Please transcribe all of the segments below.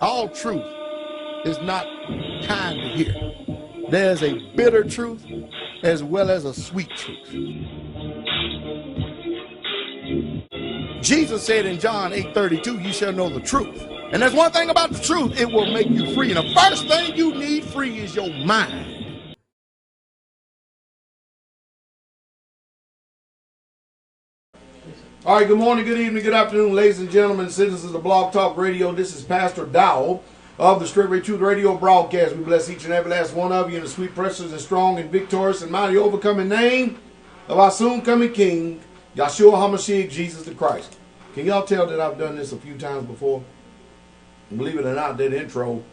All truth is not kind to hear. There's a bitter truth as well as a sweet truth. Jesus said in John 8:32, you shall know the truth. And there's one thing about the truth, it will make you free. And the first thing you need free is your mind. All right, good morning, good evening, good afternoon, ladies and gentlemen, citizens of Blog Talk Radio. This is Pastor Dowell of the Straitway Truth Radio broadcast. We bless each and every last one of you in the sweet, precious, and strong, and victorious, and mighty overcoming name of our soon-coming King, Yahshua HaMashiach, Jesus the Christ. Can y'all tell that I've done this a few times before? And believe it or not, that intro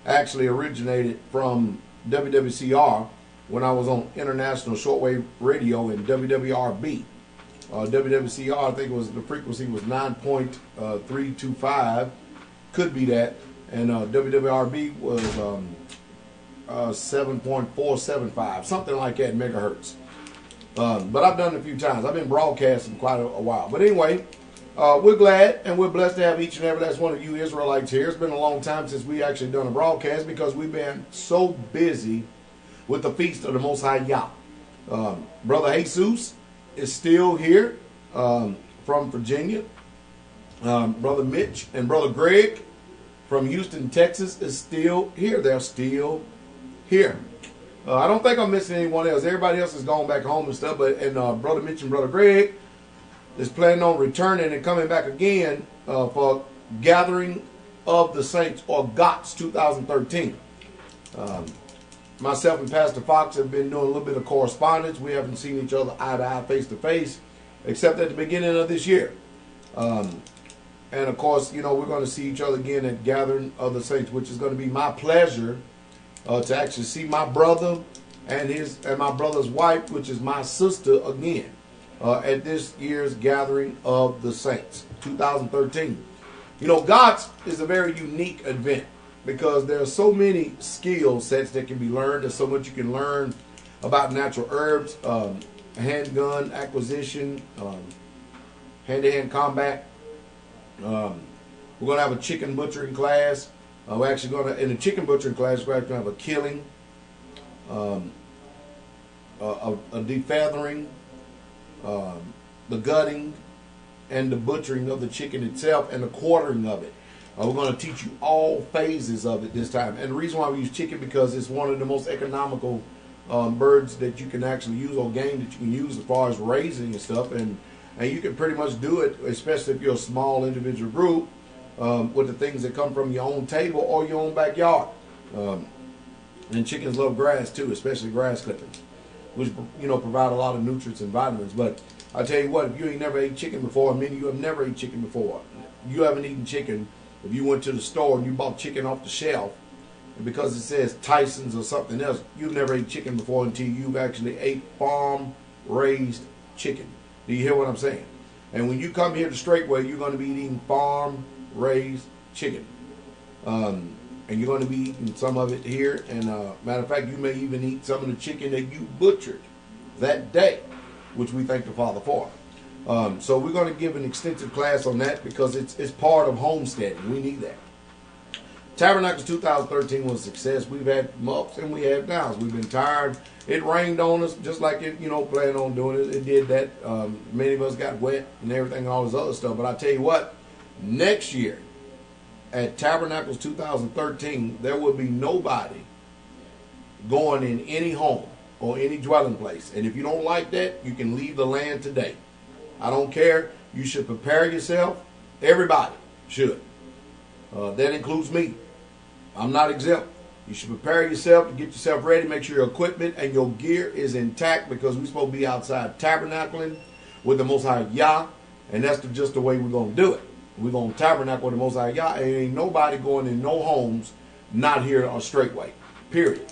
actually originated from WWCR when I was on International Shortwave Radio in WWRB. WWCR, I think it was the frequency was 9.325, could be that, and WWRB was 7.475, something like that megahertz. But I've done it a few times. I've been broadcasting quite a while. But anyway, we're glad and we're blessed to have each and every last one of you Israelites here. It's been a long time since we actually done a broadcast because we've been so busy with the feast of the Most High Yah. Brother Jesus is still here from Virginia. Brother Mitch and Brother Greg from Houston, Texas is still here. They're still here. I don't think I'm missing anyone else. Everybody else is going back home and stuff. But Brother Mitch and Brother Greg is planning on returning and coming back again for Gathering of the Saints, or GOTS 2013. Myself and Pastor Fox have been doing a little bit of correspondence. We haven't seen each other eye to eye, face to face, except at the beginning of this year. And of course, you know, we're going to see each other again at Gathering of the Saints, which is going to be my pleasure to actually see my brother and my brother's wife, which is my sister, again at this year's Gathering of the Saints 2013. You know, GOTS is a very unique event, because there are so many skill sets that can be learned. There's so much you can learn about natural herbs, handgun acquisition, hand-to-hand combat. We're going to have a chicken butchering class. We're actually going to, in the chicken butchering class, we're actually going to have a killing, a defeathering, the gutting, and the butchering of the chicken itself, and the quartering of it. We're going to teach you all phases of it this time. And the reason why we use chicken, because it's one of the most economical birds that you can actually use, or game that you can use as far as raising and stuff. And you can pretty much do it, especially if you're a small individual group, with the things that come from your own table or your own backyard. And chickens love grass too, especially grass clippings, which, you know, provide a lot of nutrients and vitamins. But I tell you what, if you ain't never ate chicken before, many of you have never ate chicken before, you haven't eaten chicken. If you went to the store and you bought chicken off the shelf, and because it says Tyson's or something else, you've never ate chicken before until you've actually ate farm-raised chicken. Do you hear what I'm saying? And when you come here to Straitway, you're going to be eating farm-raised chicken. And you're going to be eating some of it here. And matter of fact, you may even eat some of the chicken that you butchered that day, which we thank the Father for. So we're going to give an extensive class on that, because it's part of homesteading. We need that. Tabernacles 2013 was a success. We've had ups and we had downs. We've been tired. It rained on us just like it, you know, planned on doing it. It did that. Many of us got wet and everything and all this other stuff. But I tell you what, next year at Tabernacles 2013, there will be nobody going in any home or any dwelling place. And if you don't like that, you can leave the land today. I don't care. You should prepare yourself. Everybody should. That includes me. I'm not exempt. You should prepare yourself to get yourself ready. Make sure your equipment and your gear is intact, because we're supposed to be outside tabernacling with the Most High Yah. And that's just the way we're going to do it. We're going to tabernacle with the Most High Yah. And ain't nobody going in no homes not here on Straitway. Period.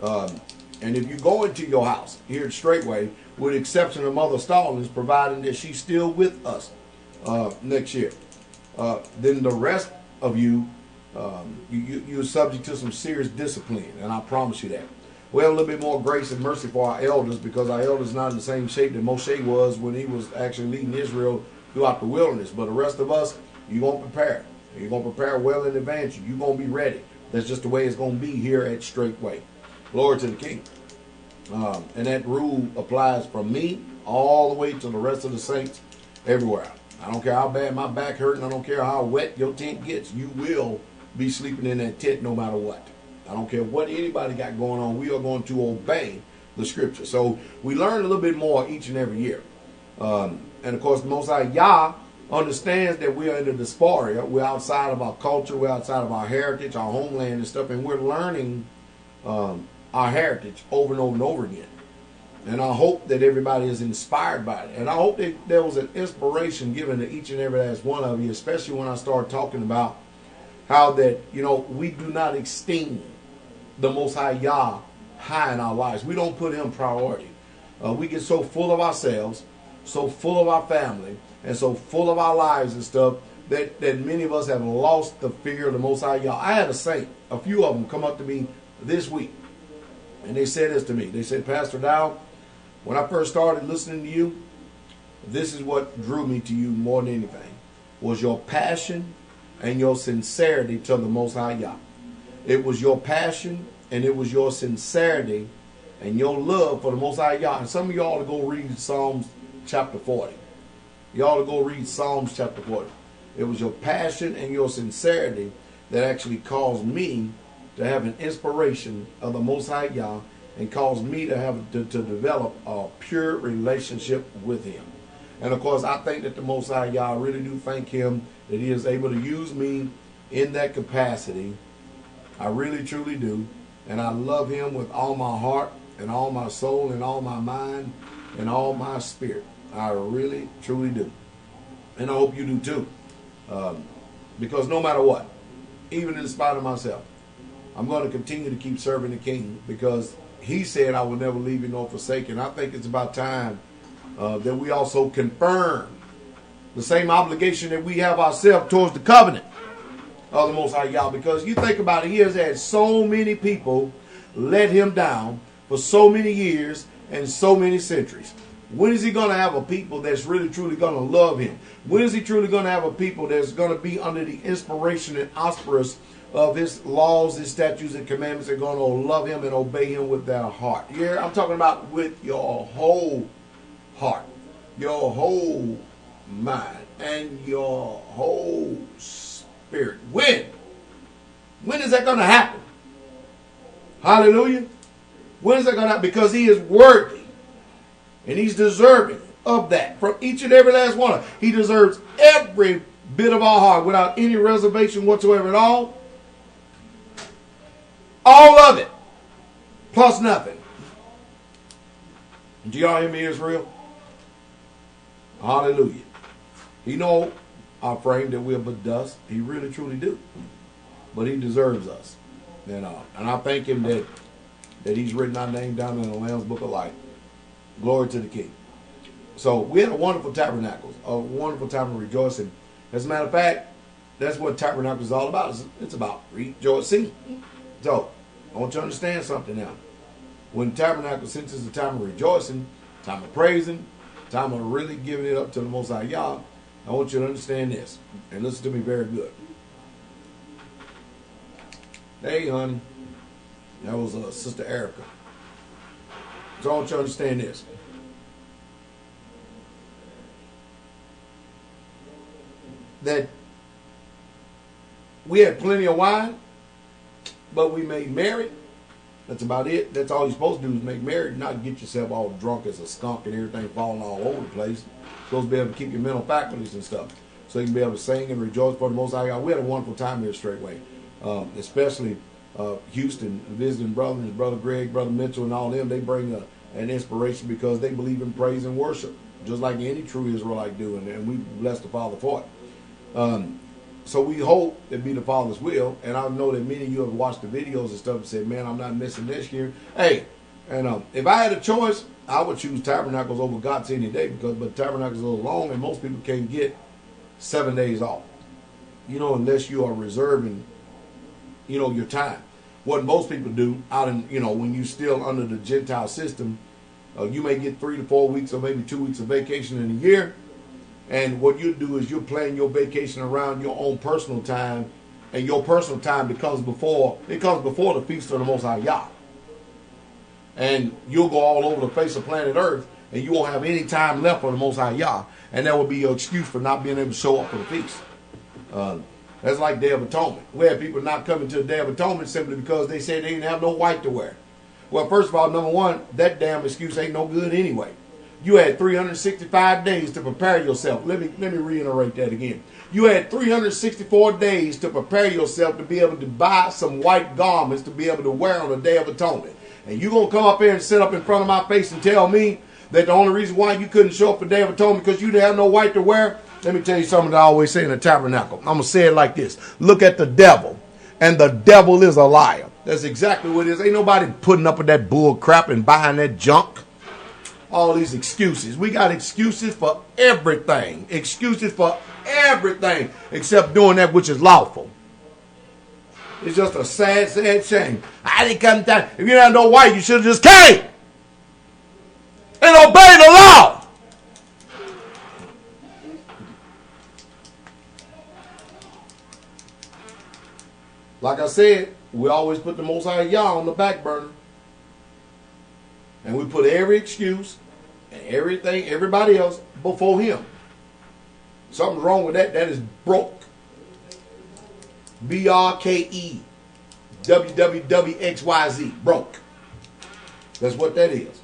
And if you go into your house here at Straitway, with the exception of Mother Stallings, providing that she's still with us next year, then the rest of you, you're subject to some serious discipline, and I promise you that. We have a little bit more grace and mercy for our elders, because our elders not in the same shape that Moshe was when he was actually leading Israel throughout the wilderness. But the rest of us, you won't prepare. You're going to prepare well in advance. You're going to be ready. That's just the way it's going to be here at Straitway. Glory to the King. And that rule applies from me all the way to the rest of the saints everywhere. I don't care how bad my back hurting. I don't care how wet your tent gets. You will be sleeping in that tent no matter what. I don't care what anybody got going on. We are going to obey the scripture. So we learn a little bit more each and every year. And of course, the Most High Yah understands that we are in the diaspora. We're outside of our culture. We're outside of our heritage, our homeland and stuff. And we're learning our heritage over and over and over again. And I hope that everybody is inspired by it. And I hope that there was an inspiration given to each and every last one of you, especially when I start talking about how that, we do not esteem the Most High Yah high in our lives. We don't put him priority. We get so full of ourselves, so full of our family, and so full of our lives and stuff that many of us have lost the fear of the Most High Yah. I had a saint, a few of them come up to me this week, and they said this to me. They said, Pastor Dowell, when I first started listening to you, this is what drew me to you more than anything, was your passion and your sincerity to the Most High Yah. It was your passion and it was your sincerity and your love for the Most High Yah. And some of y'all ought to go read Psalms chapter 40. You ought to go read Psalms chapter 40. It was your passion and your sincerity that actually caused me to have an inspiration of the Most High Yah and caused me to have to develop a pure relationship with him. And of course, I think that the Most High Yah, I really do thank him that he is able to use me in that capacity. I really, truly do. And I love him with all my heart and all my soul and all my mind and all my spirit. I really, truly do. And I hope you do too. Because no matter what, even in spite of myself, I'm going to continue to keep serving the King because he said I will never leave you nor forsake you. And I think it's about time that we also confirm the same obligation that we have ourselves towards the covenant of the Most High Yah. Because you think about it, he has had so many people let him down for so many years and so many centuries. When is he going to have a people that's really truly going to love him? When is he truly going to have a people that's going to be under the inspiration and auspice of his laws, his statutes, and commandments? Are going to love him and obey him with their heart. Yeah, I'm talking about with your whole heart, your whole mind, and your whole spirit. When is that going to happen? Hallelujah. When is that going to happen? Because he is worthy. And he's deserving of that from each and every last one. He deserves every bit of our heart without any reservation whatsoever at all. All of it. Plus nothing. Do y'all hear me, Israel? Hallelujah. He know our frame that we're but dust. He really truly do. But he deserves us. And I thank him that he's written our name down in the Lamb's Book of Life. Glory to the King. So we had a wonderful tabernacle, a wonderful time of rejoicing. As a matter of fact, that's what tabernacle is all about. It's about rejoicing. So I want you to understand something now. When tabernacle, since it's a time of rejoicing, time of praising, time of really giving it up to the Most High Yah, I want you to understand this and listen to me very good. Hey, honey, that was Sister Erica. So I want you to understand this. That we had plenty of wine, but we made merry. That's about it. That's all you're supposed to do is make merry, not get yourself all drunk as a skunk and everything falling all over the place. You're supposed to be able to keep your mental faculties and stuff. So you can be able to sing and rejoice for the Most High God. We had a wonderful time here Straitway. Especially Houston, visiting brothers, Brother Greg, Brother Mitchell, and all them. They bring an inspiration because they believe in praise and worship, just like any true Israelite do, and we bless the Father for it. So we hope it be the Father's will, and I know that many of you have watched the videos and stuff and said, man, I'm not missing this year. Hey, and if I had a choice, I would choose Tabernacles over God's any day, but Tabernacles is a little long, and most people can't get 7 days off, unless you are reserving, your time. What most people do out in, when you're still under the Gentile system, you may get 3 to 4 weeks or maybe 2 weeks of vacation in a year, And what you do is you're planning your vacation around your own personal time, and your personal time becomes before the feast of the Most High Yah. And you'll go all over the face of planet Earth, and you won't have any time left for the Most High Yah, and that will be your excuse for not being able to show up for the feast. That's like Day of Atonement. We had people not coming to the Day of Atonement simply because they said they didn't have no white to wear. Well, first of all, number one, that damn excuse ain't no good anyway. You had 365 days to prepare yourself. Let me reiterate that again. You had 364 days to prepare yourself to be able to buy some white garments to be able to wear on the Day of Atonement. And you going to come up here and sit up in front of my face and tell me that the only reason why you couldn't show up for Day of Atonement because you didn't have no white to wear? Let me tell you something that I always say in the tabernacle. I'm going to say it like this. Look at the devil, and the devil is a liar. That's exactly what it is. Ain't nobody putting up with that bull crap and buying that junk. All these excuses. We got excuses for everything. Excuses for everything except doing that which is lawful. It's just a sad, sad shame. I didn't come down. If you didn't know white, you should have just came and obeyed the law. Like I said, we always put the Most High Yah on the back burner. And we put every excuse and everything, everybody else before him. Something's wrong with that. That is broke. BRKE. WWWXYZ. Broke. That's what that is.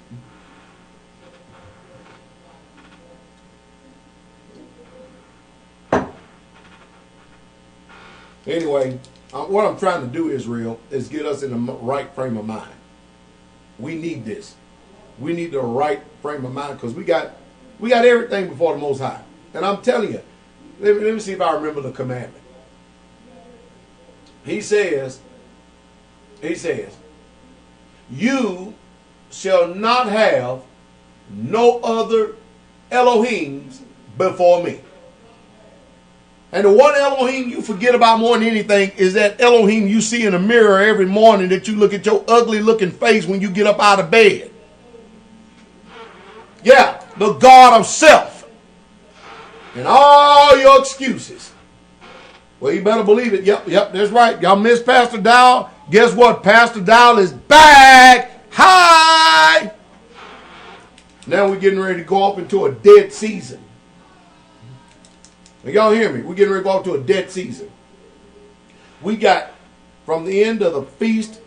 Anyway, what I'm trying to do, Israel, is get us in the right frame of mind. We need this. We need the right frame of mind because we got everything before the Most High. And I'm telling you, let me see if I remember the commandment. He says, you shall not have no other Elohims before me. And the one Elohim you forget about more than anything is that Elohim you see in the mirror every morning that you look at your ugly looking face when you get up out of bed. Yeah, the God of self. And all your excuses. Well, you better believe it. Yep, that's right. Y'all miss Pastor Dowell. Guess what? Pastor Dowell is back. Hi! Now we're getting ready to go off into a dead season. Now, y'all hear me? We're getting ready to go off to a dead season. We got from the end of the Feast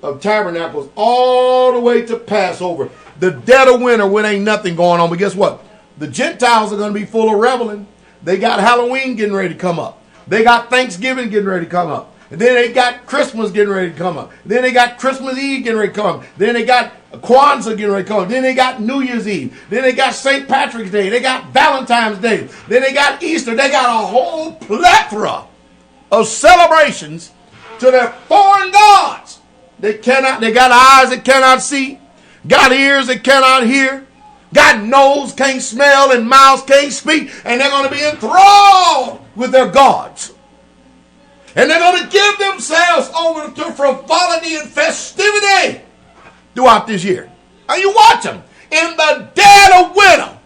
of Tabernacles all the way to Passover. The dead of winter when ain't nothing going on. But guess what? The Gentiles are going to be full of reveling. They got Halloween getting ready to come up. They got Thanksgiving getting ready to come up. And then they got Christmas getting ready to come up. Then they got Christmas Eve getting ready to come up. Then they got Kwanzaa getting ready to come up. Then they got New Year's Eve. Then they got St. Patrick's Day. They got Valentine's Day. Then they got Easter. They got a whole plethora of celebrations to their foreign gods. They got eyes that cannot see. Got ears that cannot hear. Got nose can't smell and mouths can't speak. And they're going to be enthralled with their gods. And they're going to give themselves over to frivolity and festivity throughout this year. And you watch them in the dead of winter.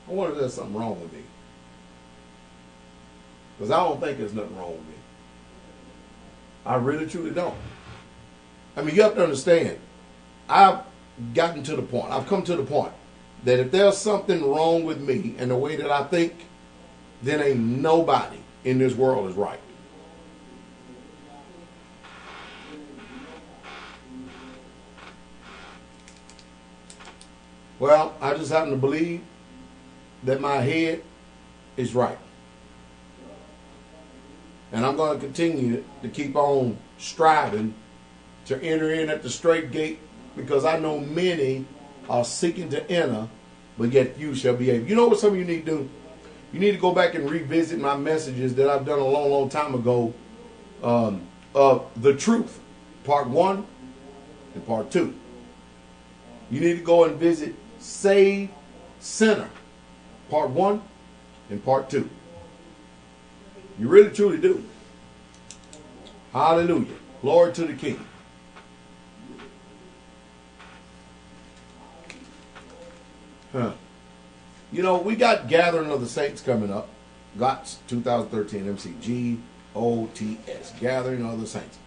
I wonder if there's something wrong with me. Because I don't think there's nothing wrong with me. I really, truly don't. I mean, you have to understand, I've come to the point that if there's something wrong with me and the way that I think, then ain't nobody in this world is right. Well, I just happen to believe that my head is right. And I'm going to continue to keep on striving to enter in at the straight gate, because I know many are seeking to enter, but yet few shall be able. You know what some of you need to do? You need to go back and revisit my messages that I've done a long, long time ago of the truth, part 1 and part 2. You need to go and visit Save Sinner, part 1 and part 2. You really, truly do. Hallelujah. Glory to the King. Huh. You know, we got Gathering of the Saints coming up. GOTS 2013, MCGOTS, Gathering of the Saints.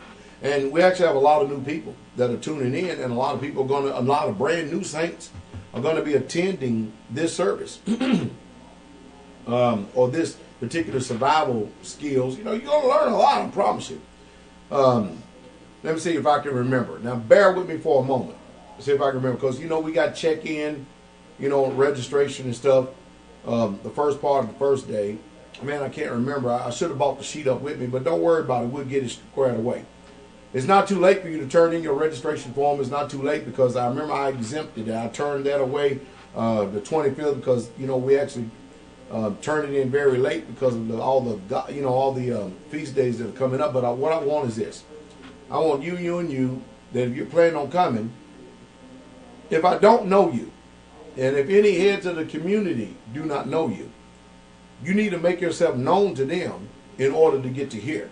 And we actually have a lot of new people that are tuning in, and a lot of people a lot of brand new saints are going to be attending this service. Or this particular survival skills. You know, you're going to learn a lot, I promise you. Let me see if I can remember. Now, bear with me for a moment. See if I can remember. Because, you know, we got check-in, you know, registration and stuff. The first part of the first day. Man, I can't remember. I should have bought the sheet up with me. But don't worry about it. We'll get it squared away. It's not too late for you to turn in your registration form. It's not too late because I remember I exempted it. I turned that away the 25th because, you know, we actually turned it in very late because of all the feast days that are coming up. But what I want is this. I want you, and you, that if you're planning on coming, if I don't know you, and if any heads of the community do not know you, you need to make yourself known to them in order to get to here.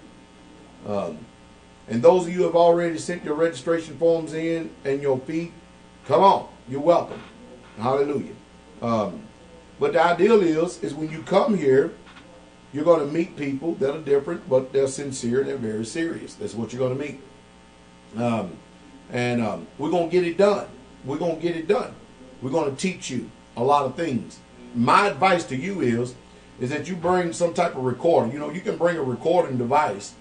And those of you who have already sent your registration forms in and your fee, come on, you're welcome. Hallelujah. But the ideal is when you come here, you're going to meet people that are different, but they're sincere and they're very serious. That's what you're going to meet. We're going to get it done. We're going to get it done. We're going to teach you a lot of things. My advice to you is that you bring some type of recorder. You know, you can bring a recording device,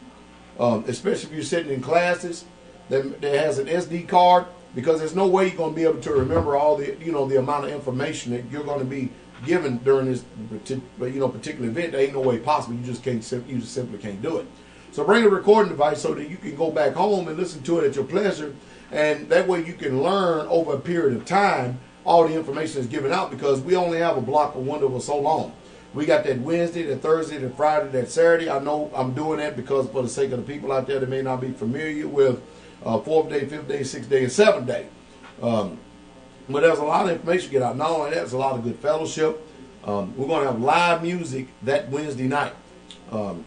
especially if you're sitting in classes that has an SD card, because there's no way you're going to be able to remember all the, you know, the amount of information that you're going to be given during this particular event. There ain't no way possible. You just simply can't do it. So bring a recording device so that you can go back home and listen to it at your pleasure, and that way you can learn over a period of time all the information that's given out, because we only have a block of window for so long. We got that Wednesday, that Thursday, that Friday, that Saturday. I know I'm doing that because for the sake of the people out there that may not be familiar with 4th day, 5th day, 6th day, and 7th day. But there's a lot of information to get out. Not only that, there's a lot of good fellowship. We're going to have live music that Wednesday night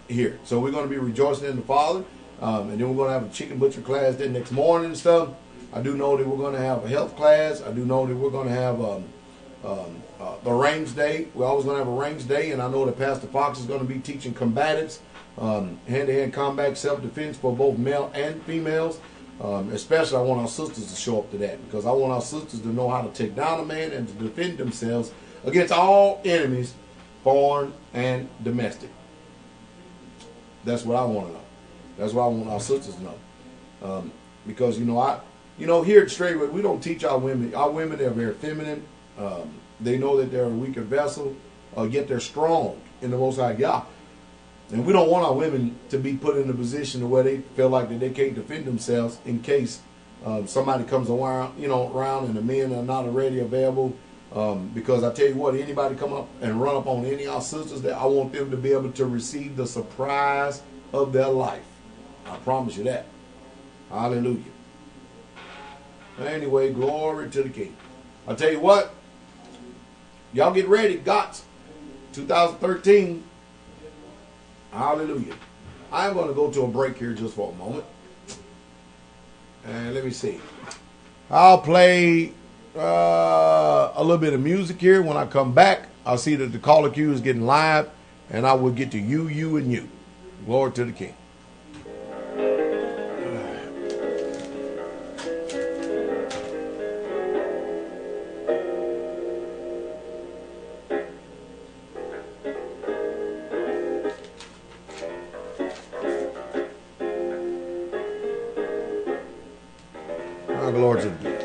here. So we're going to be rejoicing in the Father. And then we're going to have a chicken butcher class that next morning and stuff. I do know that we're going to have a health class. I do know that we're going to have the range day. We're always going to have a range day. And I know that Pastor Fox is going to be teaching combatives, hand-to-hand combat, self-defense for both male and females. Especially I want our sisters to show up to that, because I want our sisters to know how to take down a man and to defend themselves against all enemies, foreign and domestic. That's what I want to know. That's what I want our sisters to know. Because, here at Straitway, we don't teach our women. Our women, they're very feminine. They know that they're a weaker vessel, yet they're strong in the Most High God. And we don't want our women to be put in a position where they feel like that they can't defend themselves in case somebody comes around, and the men are not already available. Because I tell you what, anybody come up and run up on any of our sisters, that I want them to be able to receive the surprise of their life. I promise you that. Hallelujah. Anyway, glory to the King. I tell you what, y'all get ready. GOTS 2013. Hallelujah. I'm going to go to a break here just for a moment. And let me see. I'll play a little bit of music here. When I come back, I'll see that the caller queue is getting live, and I will get to you, and you. Glory to the King. Glory to the King.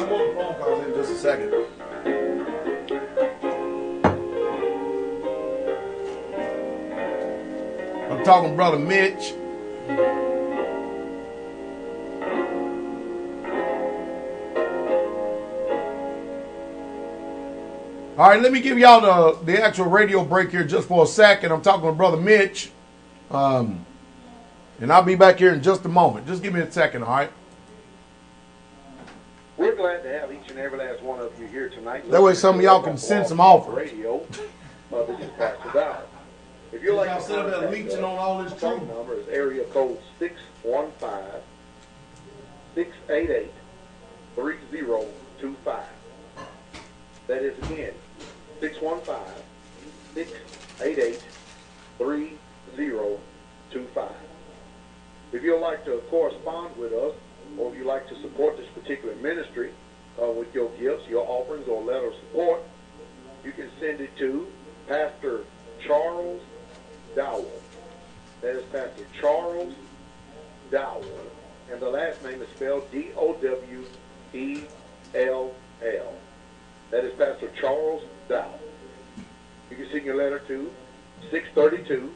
got more phone calls in just a second. I'm talking Brother Mitch. All right, let me give y'all the actual radio break here just for a second. I'm talking with Brother Mitch. And I'll be back here in just a moment. Just give me a second, all right? We're glad to have each and every last one of you here tonight. That way some of y'all can send some offers. Radio, this is Pastor Dowell. If you'd like Y'all to sit up there contact leeching on all this phone truth. number is area code 615-688-3025. That is again 615-688-3025. If you'd like to correspond with us, or if you'd like to support this particular ministry with your gifts, your offerings, or letter of support, you can send it to Pastor Charles Dowell. That is Pastor Charles Dowell. And the last name is spelled D-O-W-E-L-L. That is Pastor Charles Dowell. You can send your letter to 632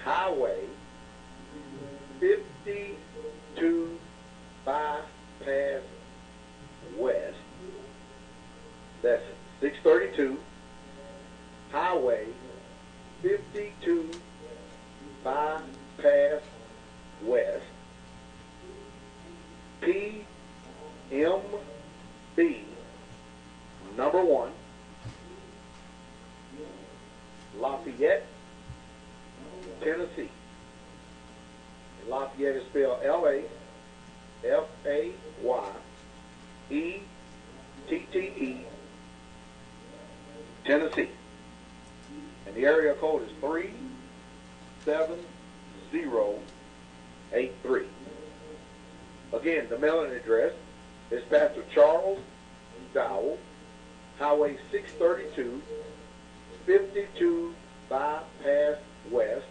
Highway 52 Bypass West. That's 632 Highway 52 Bypass West. PMB number 1, Lafayette, Tennessee. Lafayette is spelled L-A-F-A-Y-E-T-T-E, Tennessee. And the area code is 37083. Again, the mailing address is Pastor Charles Dowell, Highway 632, 52 Bypass West,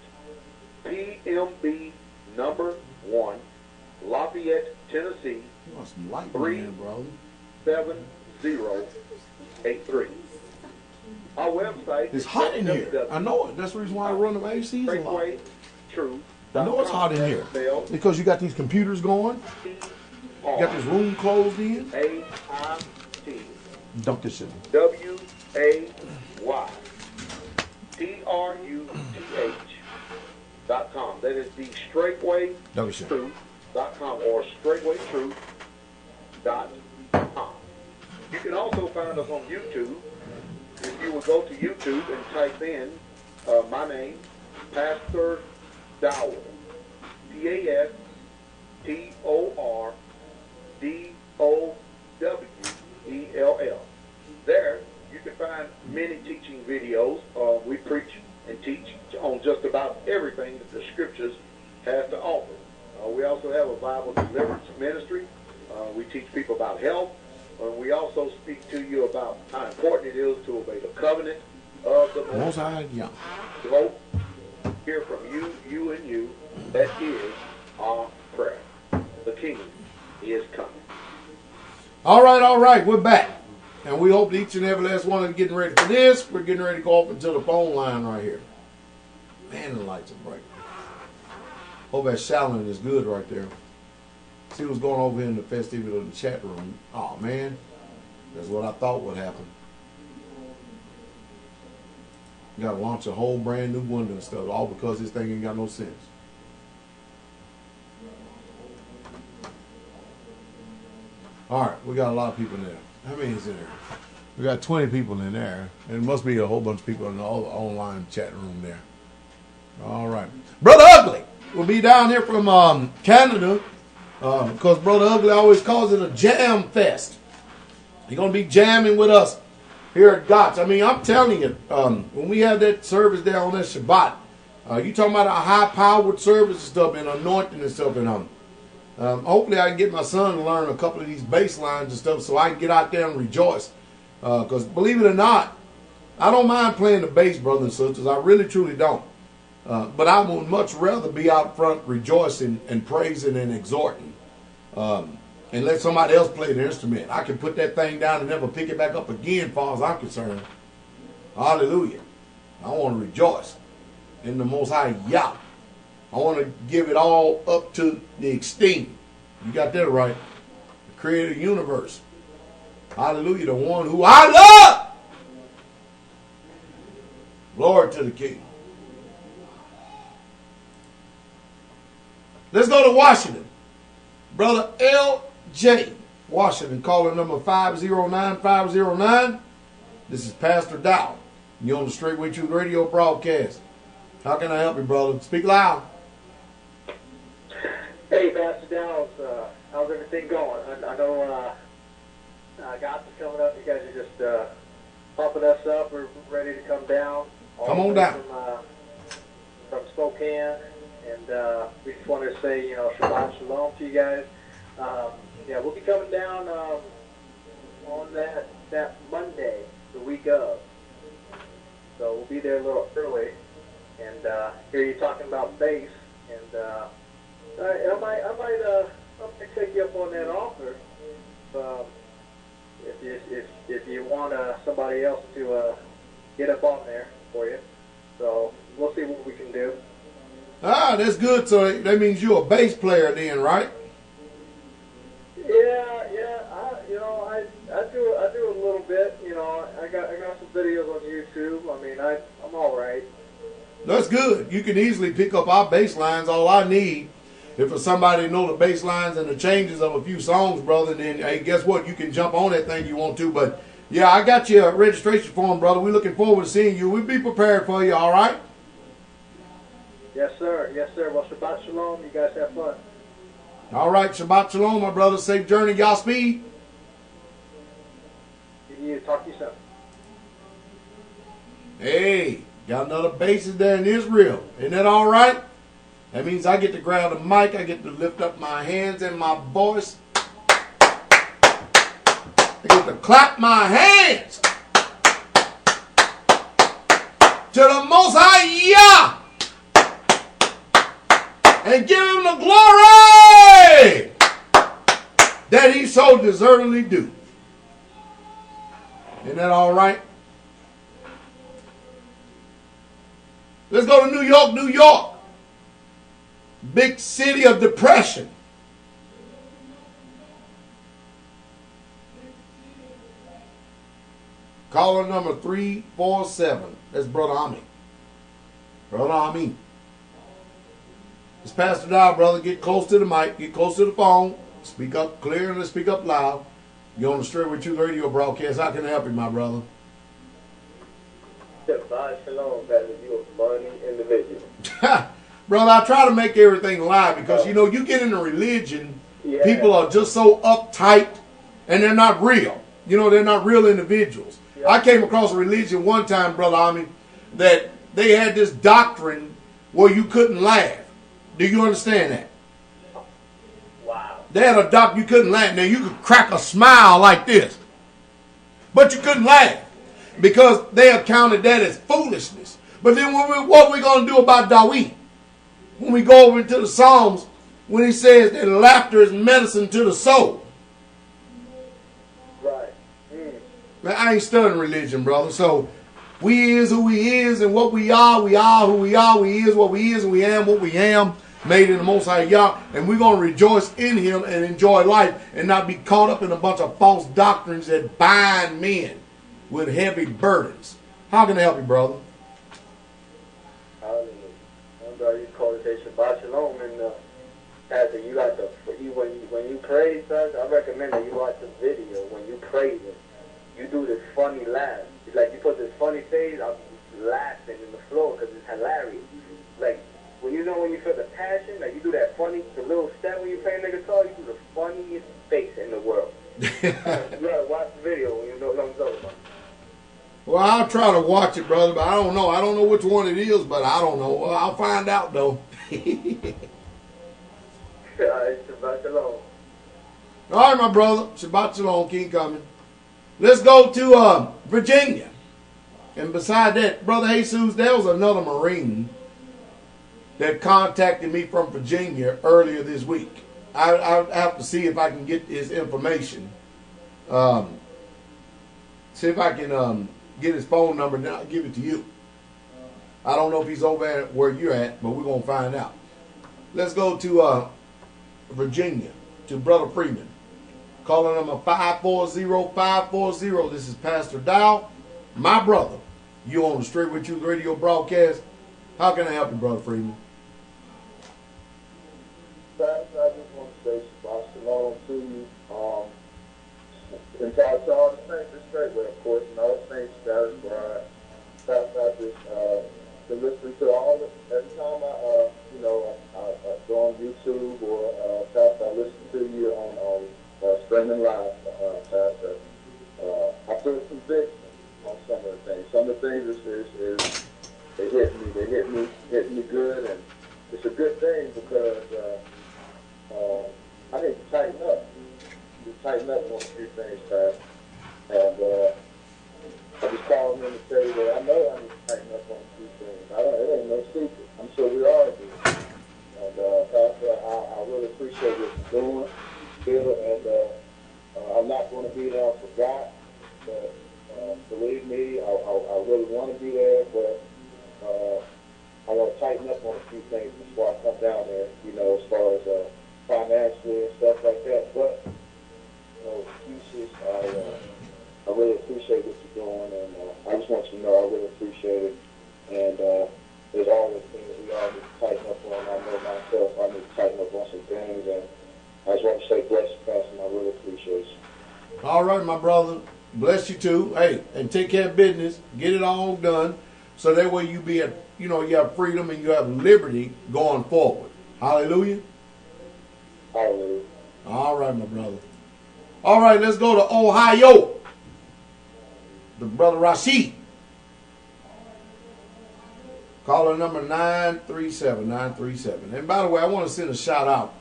PMB number 1, Lafayette, Tennessee, You want some light in there, bro? 37083. Our website It's hot in here. I know it. That's the reason why I run the ACs a lot. Truth. I know it's hot in here. Because you got these computers going. You got this room closed in. A-I-T Dump this in. WAYTRUTH.com. That is the Straitway Dump this in. Truth.com or StraightwayTruth.com. You can also find us on YouTube. If you would go to YouTube and type in my name, Pastor Dowell, PASTORDOWELL. There, you can find many teaching videos. We preach and teach on just about everything that the Scriptures has to offer. We also have a Bible deliverance ministry. We teach people about health. We also speak to you about how important it is to obey the covenant of the Most High. To hope, hear from you, and you. That is our prayer. The King is coming. All right. We're back. And we hope each and every last one of you getting ready for this. We're getting ready to go up into the phone line right here. Man, the lights are bright. Hope that shouting is good right there. See what's going over here in the festivity of the chat room. Oh, man. That's what I thought would happen. You got to launch a whole brand new window and stuff, all because this thing ain't got no sense. All right, we got a lot of people in there. How many is in there? We got 20 people in there. And it must be a whole bunch of people in the online chat room there. All right. Brother Ugly will be down here from Canada because Brother Ugly always calls it a jam fest. He's going to be jamming with us here at GOTS. I mean, I'm telling you, when we have that service there on that Shabbat, you talking about a high-powered service and stuff and anointing and stuff. And hopefully I can get my son to learn a couple of these bass lines and stuff so I can get out there and rejoice. Because believe it or not, I don't mind playing the bass, brothers and sisters. I really, truly don't. But I would much rather be out front rejoicing and praising and exhorting. and let somebody else play the instrument. I can put that thing down and never pick it back up again, as far as I'm concerned. Hallelujah. I want to rejoice in the Most High Yah. I want to give it all up to the extreme. You got that right. The creator of the universe. Hallelujah. The one who I love. Glory to the King. Let's go to Washington. Brother L.J. Washington, caller number 509-509. This is Pastor Dowell. You're on the Straitway Truth Radio broadcast. How can I help you, brother? Speak loud. Hey, Pastor Dowell. How's everything going? I know God's coming up. You guys are just pumping us up. We're ready to come down. Come on down. From Spokane. And we just wanted to say, Shabbat Shalom to you guys. We'll be coming down on that Monday, the week of. So we'll be there a little early and hear you talking about bass. And I might take you up on that offer if you want somebody else to get up on there for you. So we'll see what we can do. Ah, that's good. So that means you're a bass player then, right? Yeah. I do a little bit. I got some videos on YouTube. I mean, I'm all right. That's good. You can easily pick up our bass lines. All I need, if for somebody to know the bass lines and the changes of a few songs, brother, then hey, guess what? You can jump on that thing you want to. But yeah, I got your registration form, brother. We're looking forward to seeing you. We'll be prepared for you. All right. Yes, sir. Yes, sir. Well, Shabbat Shalom. You guys have fun. All right. Shabbat Shalom, my brother. Safe journey. Godspeed. Talk to you soon. Hey, got another bassist there in Israel. Isn't that all right? That means I get to grab the mic. I get to lift up my hands and my voice. I get to clap my hands to the Most High Yah and give him the glory that he so deservedly do. Isn't that all right? Let's go to New York, New York. Big city of depression. Caller number 347. That's Brother Ami. Brother Ami. It's Pastor Dowell, brother. Get close to the mic. Get close to the phone. Speak up clear and let's speak up loud. You're on the Straitway Truth Radio broadcast. How can I help you, my brother? Shabbat Shalom, Pastor. You're a funny individual. Brother, I try to make everything live because, you get into religion, people are just so uptight and they're not real. They're not real individuals. Yeah. I came across a religion one time, Brother Ami, that they had this doctrine where you couldn't laugh. Do you understand that? They had a doctrine you couldn't laugh. Now, you could crack a smile like this, but you couldn't laugh because they accounted that as foolishness. But then what are we going to do about Dowell? When we go over into the Psalms, when he says that laughter is medicine to the soul. Right. Man, I ain't studying religion, brother. So we is who we is, and what we are who we are. We is what we is, and we am what we am. Made in the Most High Yah, and we're going to rejoice in him and enjoy life and not be caught up in a bunch of false doctrines that bind men with heavy burdens. How can I help you, brother? I'm sorry, you call it Shabbat Shalom, and Pastor, you got to when you praise, Pastor, I recommend that you watch the video when you praise him. You do this funny laugh. It's like you put this funny face. I'm laughing in the floor because it's hilarious. Like. When you feel the passion, like you do that funny, the little step when you play the guitar, you do the funniest face in the world. You gotta watch the video when you know what I'm talking about. Well, I'll try to watch it, brother, but I don't know. I don't know which one it is, but I don't know. Well, I'll find out, though. Shabbat Shalom. All right, my brother. Shabbat Shalom. Keep coming. Let's go to Virginia. And beside that, Brother Jesus, there was another Marine that contacted me from Virginia earlier this week. I have to see if I can get his information. See if I can get his phone number, and I'll give it to you. I don't know if he's over at where you're at, but we're going to find out. Let's go to Virginia, to Brother Freeman. Calling number 540-540. This is Pastor Dowell, my brother. You on the Straitway Truth Radio broadcast. How can I help you, Brother Freeman? Pastor, I just want to say Shabbat Shalom to you. And to all the saints of Straitway, of course, and all the saints that is bride. Pastor, I just been listening to all the, every time I go on YouTube or Pastor, I listen to you on streaming live, Pastor. I feel conviction on some of the things. Some of the things is they hit me good, and it's a good thing because I need to tighten up. Tighten up on a few things, Pastor. And I just called in to tell you that I know I need to tighten up on a few things. It ain't no secret. I'm sure we all do. And Pastor, I really appreciate what you're doing, Bill, and I'm not going to be there for God, but believe me, I really want to be there, but I want to tighten up on a few things before I come down there, as far as financially and stuff like that. But no excuses. I really appreciate what you're doing, and I just want you to know I really appreciate it. And there's always things we all need to tighten up on. I know myself I need to tighten up on some things, and I just want to say bless you, Pastor, and I really appreciate you. All right, my brother. Bless you too. Hey, and take care of business. Get it all done, so that way you be you have freedom and you have liberty going forward. Hallelujah. Hallelujah. All right, my brother. All right, let's go to Ohio. The brother Rashid. Caller number 937. And by the way, I want to send a shout out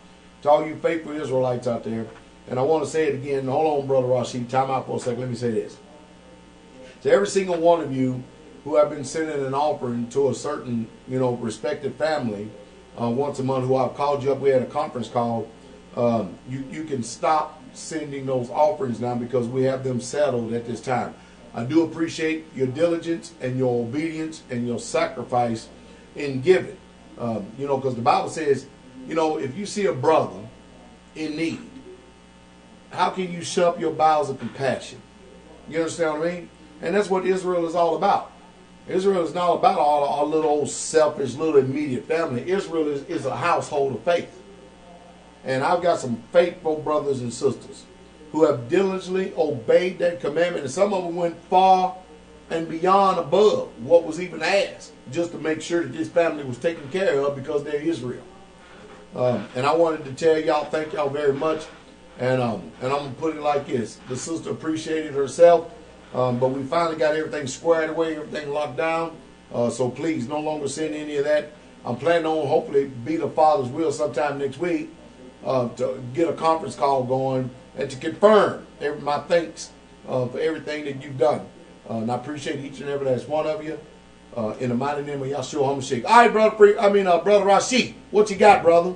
to all you faithful Israelites out there. And I want to say it again. Hold on, brother Rashid. Time out for a second. Let me say this. To every single one of you who have been sending an offering to a certain, respected family once a month, who I've called you up. We had a conference call. You can stop sending those offerings now because we have them settled at this time. I do appreciate your diligence and your obedience and your sacrifice in giving. Because the Bible says, if you see a brother in need, how can you shut up your bowels of compassion? You understand what I mean? And that's what Israel is all about. Israel is not about all our little old selfish, little immediate family. Israel is a household of faith. And I've got some faithful brothers and sisters who have diligently obeyed that commandment. And some of them went far and beyond above what was even asked, just to make sure that this family was taken care of because they're Israel. And I wanted to tell y'all, thank y'all very much. And I'm going to put it like this. The sister appreciated herself, but we finally got everything squared away, everything locked down. So please, no longer send any of that. I'm planning on hopefully be the Father's will sometime next week to get a conference call going and to confirm my thanks for everything that you've done. And I appreciate each and every last one of you. In the mighty name of Yahshua HaMashiach. All right, brother Rashid, what you got, brother?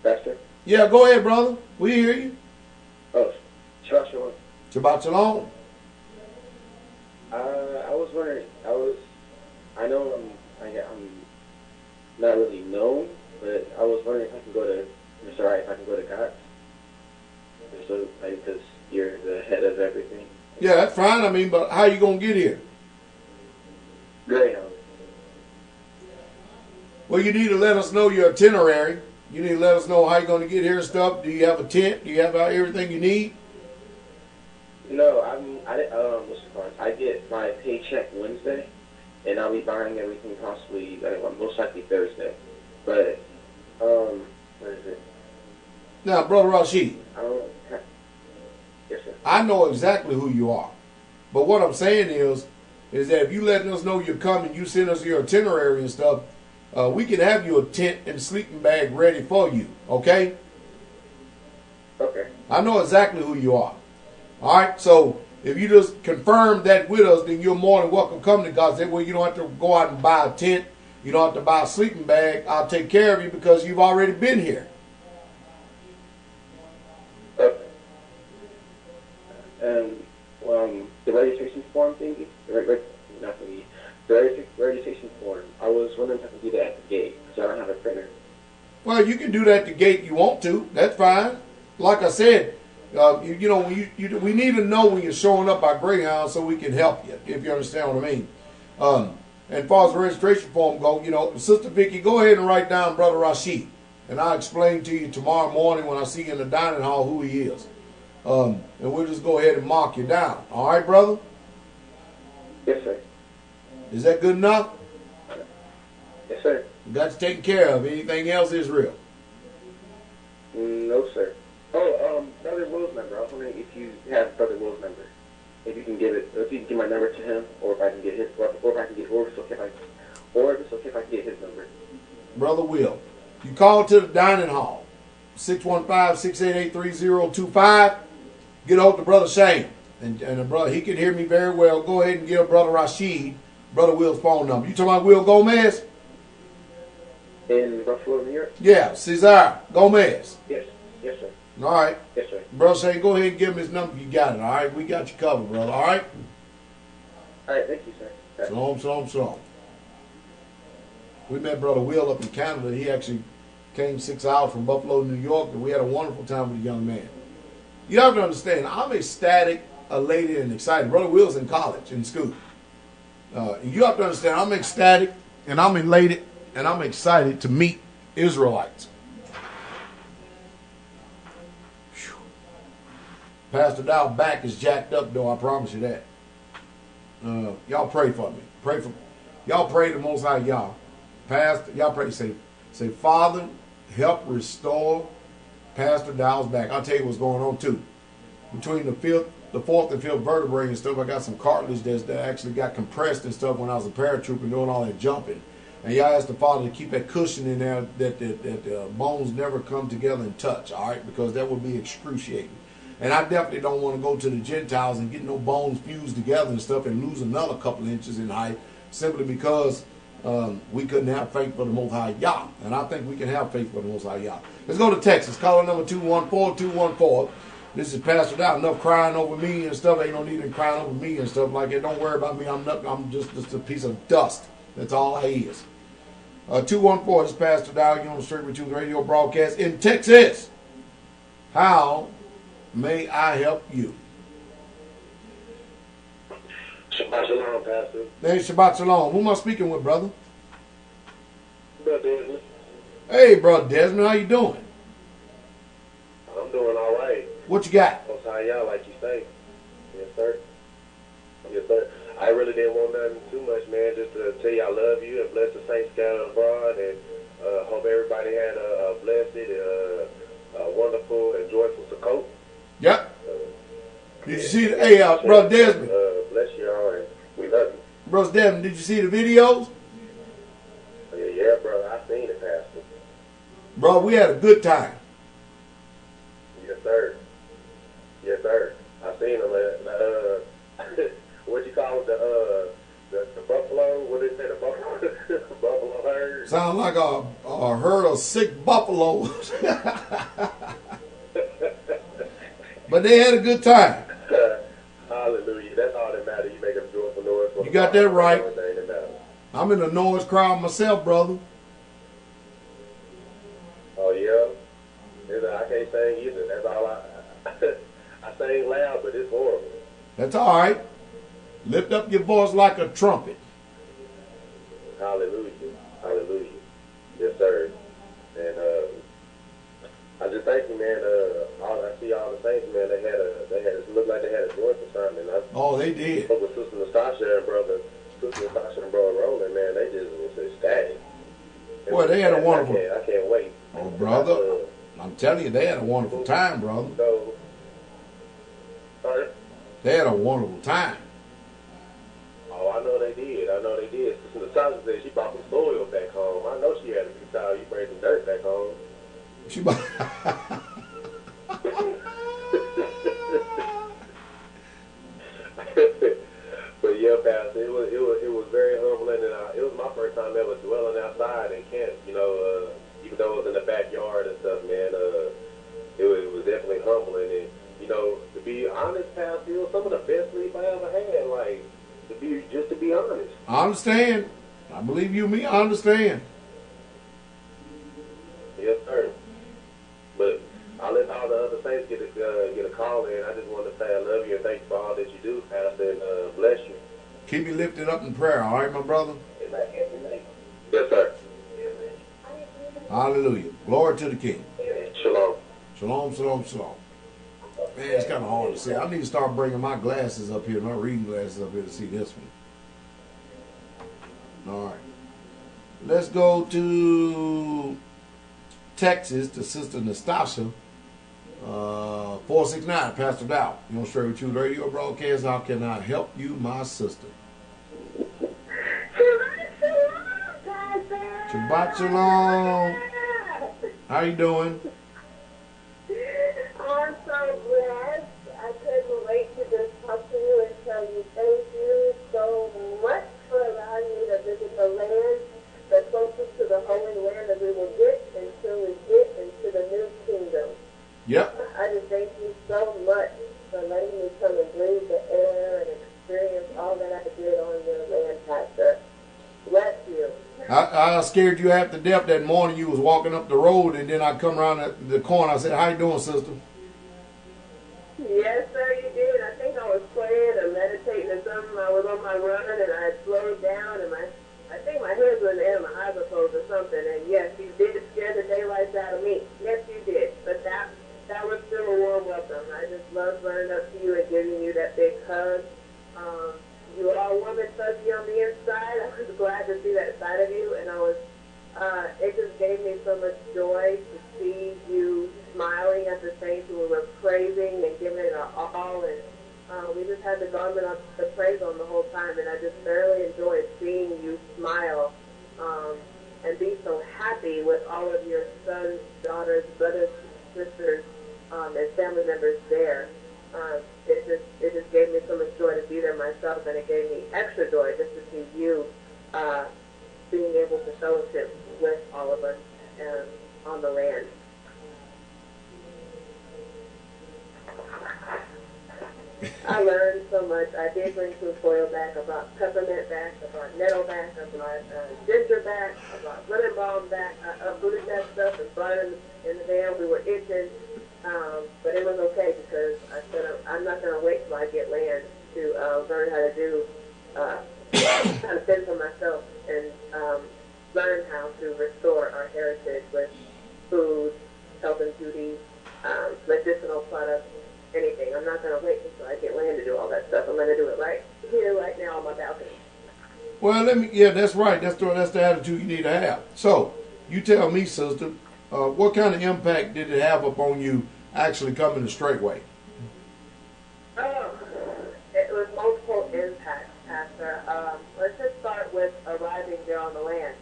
Pastor? Yeah, go ahead, brother. We hear you. Oh, Shabbat Shalom. Shabbat Shalom. I was wondering, I know I'm not really known, but I was wondering if I can go to, Mr. Wright, if I can go to God. So, because you're the head of everything. Yeah, that's fine. But how you going to get here? Greyhound. Well, you need to let us know your itinerary. You need to let us know how you're going to get here and stuff. Do you have a tent? Do you have everything you need? No, what's the card? I get my paycheck Wednesday, and I'll be buying everything possibly, most likely Thursday. But, what is it? Now, Brother Rashid, yes, sir. I know exactly who you are. But what I'm saying is that if you letting us know you're coming, you send us your itinerary and stuff, we can have you a tent and sleeping bag ready for you, okay? Okay. I know exactly who you are. All right, so If you just confirm that with us, then you're more than welcome to come to God. That way you don't have to go out and buy a tent. You don't have to buy a sleeping bag. I'll take care of you because you've already been here. The registration form thingy, not thingy, the registration form. I was wondering if I could do that at the gate because I don't have a printer. Well, you can do that at the gate you want to. That's fine. Like I said, we need to know when you're showing up by Greyhound so we can help you, if you understand what I mean. And as far as the registration form go, Sister Vicky, go ahead and write down Brother Rashid. And I'll explain to you tomorrow morning when I see you in the dining hall who he is. And we'll just go ahead and mark you down. All right, brother? Yes, sir. Is that good enough? Yes, sir. Got you taken care of. Anything else, Israel? No, sir. Oh, Brother Will's number. I was wondering if you have Brother Will's number. If you can give it, if you can give my number to him, or if I can get his, or if I can get, or if it's okay if I can get his number. Brother Will, you call to the dining hall, 615-688-3025. Get hold to Brother Shane. And the brother, he can hear me very well. Go ahead and give Brother Rashid Brother Will's phone number. You talking about Will Gomez? In Buffalo, New York? Yeah, Cesar Gomez. Yes, yes, sir. All right. Yes, sir. Brother Shane, go ahead and give him his number. You got it, all right? We got you covered, brother, all right? All right, thank you, sir. Shalom, shalom, shalom. We met Brother Will up in Canada. He actually came 6 hours from Buffalo, New York, and we had a wonderful time with the young man. You have to understand, I'm ecstatic, elated, and excited. Brother Will's in college, in school. You have to understand, I'm ecstatic, and I'm elated, and I'm excited to meet Israelites. Whew. Pastor Dowell back is jacked up, though, I promise you that. Y'all pray for me. Y'all pray the Most High Yah. Pastor, y'all pray, say, Father, help restore Pastor Dowell's back. I'll tell you what's going on too. Between the fourth and fifth vertebrae and stuff, I got some cartilage that actually got compressed and stuff when I was a paratrooper doing all that jumping. And y'all ask the Father to keep that cushion in there that the bones never come together and touch, all right? Because that would be excruciating. And I definitely don't want to go to the Gentiles and get no bones fused together and stuff and lose another couple inches in height simply because we couldn't have faith for the Most High Yah. And I think we can have faith for the Most High Yah. Let's go to Texas. Caller number 214-214. This is Pastor Dowell. Enough crying over me and stuff. Ain't no need in crying over me and stuff like that. Don't worry about me. I'm just a piece of dust. That's all I is. 214 this is Pastor Dowell. You're on the Straitway Truth radio broadcast in Texas. How may I help you? Shabbat shalom, Pastor. Hey, Shabbat shalom. Who am I speaking with, brother? Brother Desmond. Hey, brother Desmond. How you doing? I'm doing all right. What you got? Most High Yah, like you say. Yes, sir. Yes, sir. I really didn't want nothing too much, man. Just to tell you I love you and bless the saints scattered abroad, and hope everybody had a blessed, wonderful, and joyful Sukkot. Yep. Did you see the, hey, brother Desmond? Bless y'all, and we love you. Brother Desmond, did you see the videos? Yeah, brother, I seen it, Pastor. Bro, we had a good time. Yes, sir. Yes, sir. I seen them. What you call it? The buffalo? What is it? The buffalo? Buffalo herd? Sound like a herd of sick buffaloes. But they had a good time. Hallelujah. That's all that matters. You make a joyful noise. You got that right. That's the only thing that matters. I'm in the noise crowd myself, brother. Oh, yeah? I can't sing either. That's all I sing loud, but it's horrible. That's all right. Lift up your voice like a trumpet. Hallelujah. Hallelujah. Yes, sir. And I just thank you, man. I see all the saints, man. They it looked like they had a joyful time. And Oh, they did. spoke with Sister Natasha and Brother Roland, man. They just was ecstatic. Boy, they had a wonderful. I can't wait. Oh, brother, I'm telling you, they had a wonderful time, brother. So, sorry? They had a wonderful time. Oh, I know they did. Sister Natasha said she brought some soil back home. I know she had a good time. You bring some dirt back home. She Pastor, it was some of the best sleep I ever had. Like, to be honest. I understand. I believe you, me. I understand. Yes, sir. But I'll let all the other saints get a call in. I just wanted to say I love you and thank you for all that you do, Pastor, and bless you. Keep me lifted up in prayer, all right, my brother? Yes, sir. Hallelujah. Glory to the King. Shalom. Shalom, shalom, shalom. Man, it's kind of hard to see. I need to start bringing my glasses up here, my reading glasses up here to see this one. All right. Let's go to Texas to Sister Nastasha. 469, Pastor Dowell. You on Straight with You radio broadcast. How can I help you, my sister? Shabbat shalom. How you doing? I'm so blessed. I couldn't wait to just talk to you and tell you thank you so much for allowing me to visit the land, the closest to the Holy Land that we will get until we get into the new kingdom. Yep. I just thank you so much for letting me come and breathe the air and experience all that I did on your land, Pastor. Bless you. I scared you half to death that morning. You was walking up the road, and then I come around the corner. I said, "How you doing, sister?" Yes, sir, you did. I think I was praying or meditating or something. I was on my run, and I had slowed down, and I think my hands were in the air, my eyes were closed or something. And yes, you did scare the daylights out of me. Yes, you did. But that was still a warm welcome. I just loved running up to you and giving you that big hug. You were all warm and fuzzy on the inside. I was glad to see that side of you, and it just gave me so much joy to see you smiling at the saints who were praising and giving it our all, and we just had the garment of the praise on the whole time, and I just thoroughly enjoyed seeing you smile and be so happy with all of your sons, daughters, brothers, sisters, and family members there. It just gave me so much joy to be there myself, and it gave me extra joy just to see you being able to fellowship with all of us on the land. I learned so much. I did bring some foil back. I brought peppermint back. I brought nettle back. I brought ginger back. I brought lemon balm back. I uprooted that stuff and brought it in the van. We were itching. But it was okay because I said I'm not going to wait till I get land to learn how to do, how to fend for myself and learn how to restore our heritage with food, health and beauty, medicinal products, anything. I'm not going to wait until I get land to do all that stuff. I'm going to do it right here, right now on my balcony. Well, that's right. That's the attitude you need to have. So, you tell me, sister, what kind of impact did it have upon you actually coming to Straitway? It was multiple impacts, Pastor. Let's just start with arriving there on the land.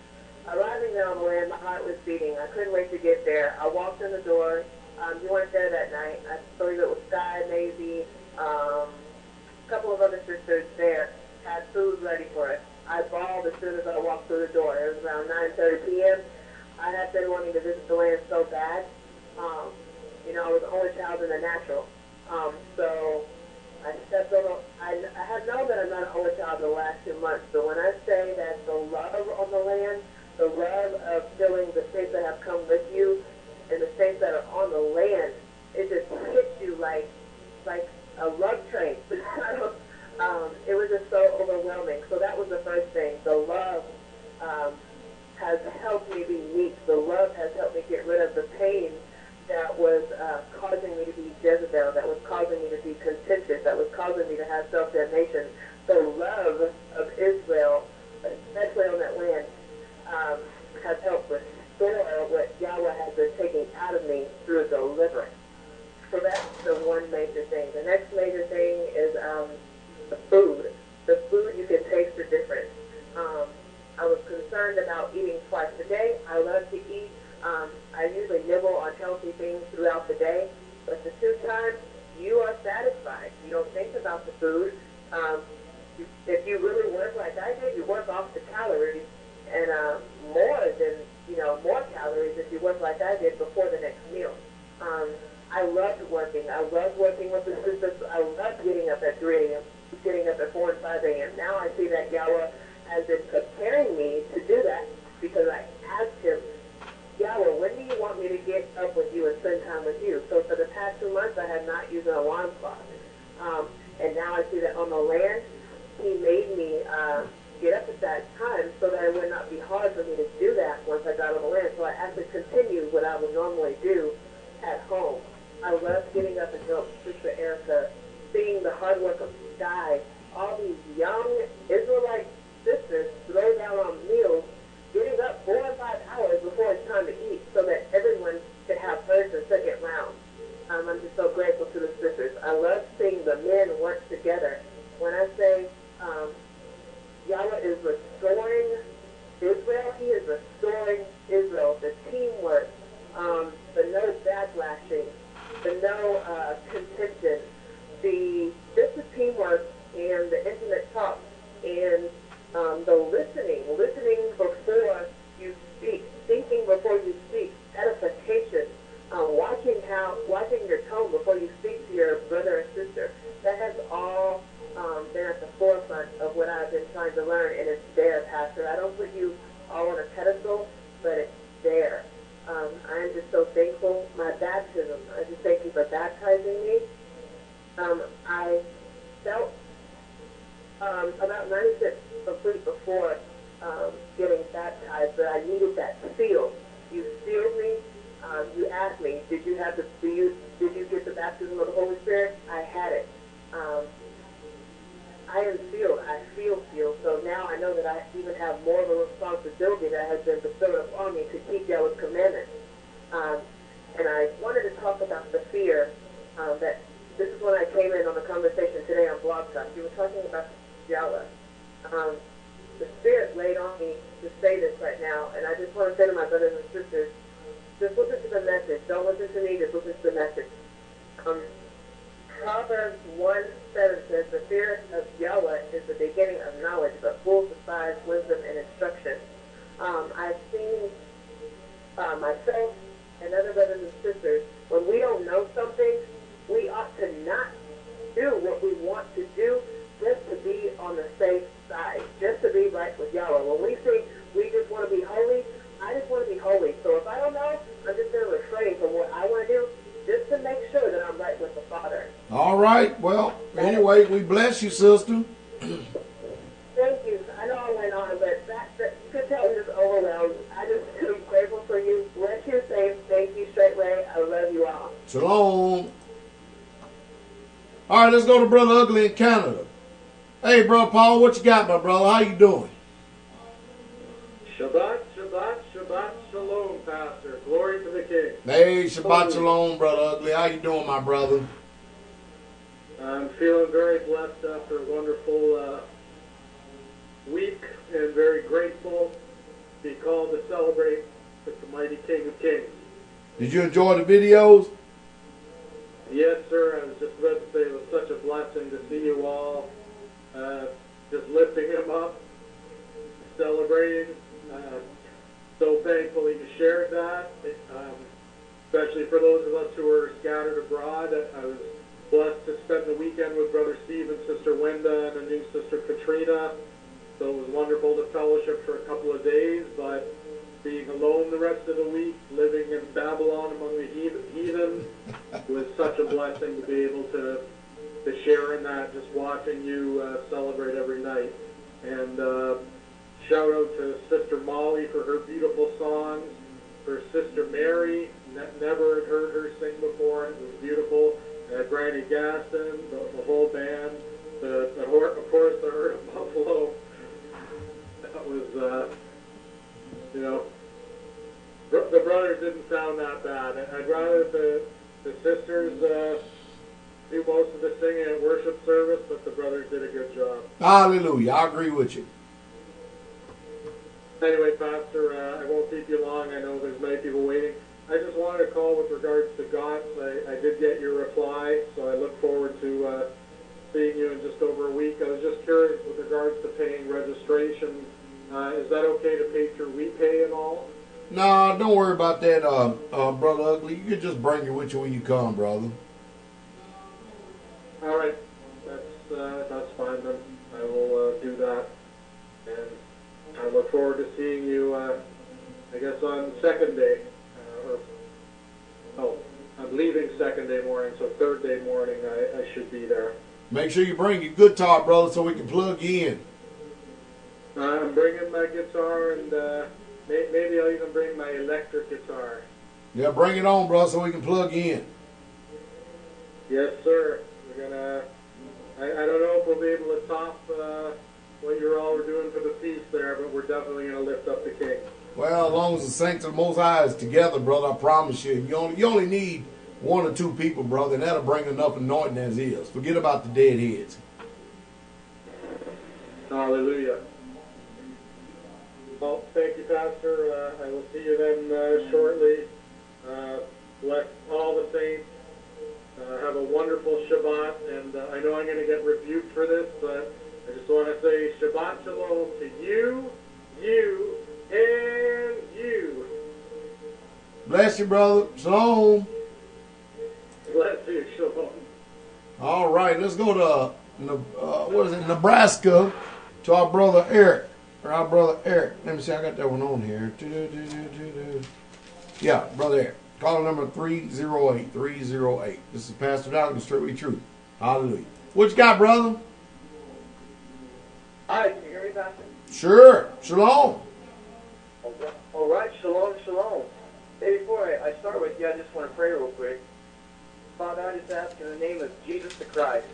Arriving there on the land, my heart was beating. I couldn't wait to get there. I walked in the door. You weren't there that night. I believe it was Sky, Maisie, a couple of other sisters there had food ready for us. I bawled as soon as I walked through the door. It was around 9:30 p.m. I had been wanting to visit the land so bad. I was the only child in the natural. So I stepped on. I have known that I'm not an only child in the last 2 months. But when I say that the love on the land, the love of feeling the saints that have come with you, and the saints that are on the land, it just hits you like a love train. It was just so overwhelming. So that was the first thing. The love has helped me be meek. The love has helped me get rid of the pain that was causing me to be Jezebel, that was causing me to be contentious, that was causing me to have self-damnation. The love of Israel, especially on that land, has helped restore what Yahweh has been taking out of me through deliverance. So that's the one major thing. The next major thing is the food. The food, you can taste the difference. I was concerned about eating twice a day. I love to eat. I usually nibble on healthy things throughout the day, but the 2 times, you are satisfied. You don't think about the food. If you really work like I did, you work off the calories, and more calories if you work like I did before the next meal. I loved working. I loved working with the sisters. I loved getting And now I see that on the land, he made me get up at that time so that it would not be hard for me to do that once I got on the land. So I actually continued what I would normally do at home. I love getting up and help Sister Erica, seeing the hard work of guys, all these young Israelite sisters throw down on meals, getting up 4 or 5 hours before it's time to eat so that everyone could have first and second round. I'm just so grateful to the sisters. I love seeing the men work together. When I say Yahweh is restoring Israel, he is restoring Israel. The teamwork, the no backlashing, the no contention, just the teamwork and the intimate talk and the listening before you speak, thinking before you speak, edification, watching your tone before you speak to your brother and sister. That has all been at the forefront of what I've been trying to learn, and it's there, Pastor. I don't put you all on a pedestal, but it's there. I am just so thankful. My baptism, I just thank you for baptizing me. I felt about 90% complete before getting baptized, but I needed that seal. You sealed me. You asked me, did you get the baptism of the Holy Spirit? I had it. I am sealed. I feel sealed. So now I know that I even have more of a responsibility that has been bestowed upon me to keep Yahweh's commandments. And I wanted to talk about the fear that this is when I came in on the conversation today on Blog Talk. You were talking about Yahweh. The Spirit laid on me to say this right now, and I just want to say to my brothers and sisters, just listen to the message. Don't listen to me, just listen to the message. Proverbs 1:7 says, the fear of Yahweh is the beginning of knowledge, but fools despise wisdom and instruction. I've seen myself and other brothers and sisters, when we don't know something, we ought to not do what we want to do just to be on the safe side, just to be right with Yahweh. When we think we just want to be holy, I just want to be holy. So if I don't know, I'm just going to refrain from what I want to do just to make sure that I'm right with the Father. All right. Well, anyway, we bless you, sister. Thank you. I know I went on, but that could tell me just overwhelmed. I just am grateful for you. Bless you, safe. Thank you, Straitway. I love you all. Shalom. All right, let's go to Brother Ugly in Canada. Hey, Brother Paul, what you got, my brother? How you doing? Shabbat, Shabbat, Shabbat, Shalom, Pastor. Glory to the King. Hey, Shabbat Shalom, Brother Ugly. How you doing, my brother? I'm feeling very blessed after a wonderful week and very grateful to be called to celebrate with the mighty King of Kings. Did you enjoy the videos? Yes, sir. I was just about to say it was such a blessing to see you all just lifting him up, celebrating. So thankful you shared that, especially for those of us who are scattered abroad. I was blessed to spend the weekend with Brother Steve and Sister Wenda and a new Sister Katrina. So it was wonderful to fellowship for a couple of days, but being alone the rest of the week, living in Babylon among the heathen, was such a blessing to be able to share in that, just watching you celebrate every night. And shout out to Sister Molly for her beautiful songs, for Sister Mary, never had heard her sing before, it was beautiful. Granny Gaston, the whole band, of course the Herd of Buffalo. That was, the brothers didn't sound that bad. I'd rather the sisters do most of the singing at worship service, but the brothers did a good job. Hallelujah. I agree with you. Anyway, Pastor, I won't keep you long. I know there's many people waiting. I just wanted to call with regards to GOTS. I did get your reply, so I look forward to seeing you in just over a week. I was just curious with regards to paying registration. Is that okay to pay through WePay and all? No, don't worry about that, Brother Ugly. You can just bring it with you when you come, brother. All right. That's fine then. I will do that. And I look forward to seeing you, I guess, on second day. I'm leaving second day morning, so third day morning I should be there. Make sure you bring your guitar, brother, so we can plug you in. I'm bringing my guitar, and maybe I'll even bring my electric guitar. Yeah, bring it on, brother, so we can plug you in. Yes, sir. We're gonna. I don't know if we'll be able to top what you all were doing for the feast there, but we're definitely gonna lift up the King. Well, as long as the saints of the Most High is together, brother, I promise you, you only need 1 or 2 people, brother, and that'll bring enough anointing as is. Forget about the dead heads. Hallelujah. Well, thank you, Pastor. I will see you then shortly. Bless all the saints. Have a wonderful Shabbat, and I know I'm going to get rebuked for this, but I just want to say Shabbat Shalom to you, and you. Bless you, brother. Shalom. Bless you, Shalom. All right, let's go to Nebraska, to our brother Eric. Let me see, I got that one on here. Yeah, brother Eric. Caller number 308. This is Pastor Dowell, the Straitway Truth. Hallelujah. What you got, brother? Hi, can you hear me, Pastor? Sure. Shalom. All right, shalom, shalom. Hey, before I start with you, I just want to pray real quick. Father, I just ask in the name of Jesus the Christ,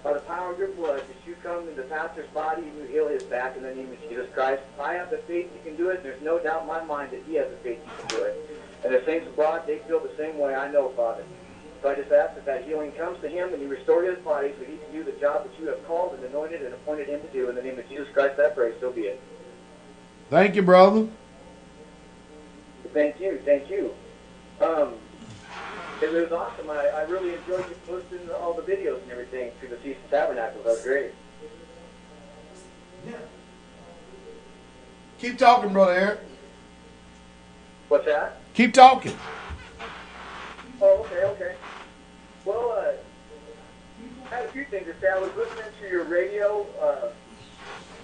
by the power of your blood, that you come into the pastor's body and you heal his back in the name of Jesus Christ. I have the faith you can do it, and there's no doubt in my mind that he has the faith you can do it. And the saints abroad, they feel the same way, I know, Father. So I just ask that healing comes to him and you restore his body so he can do the job that you have called and anointed and appointed him to do. In the name of Jesus Christ, I pray. So be it. Thank you, brother. Thank you. It was awesome. I really enjoyed you posting all the videos and everything through the Feast of Tabernacles. That was great. Yeah. Keep talking, brother Eric. What's that? Keep talking. Oh, okay. Well, I had a few things to say. I was listening to your radio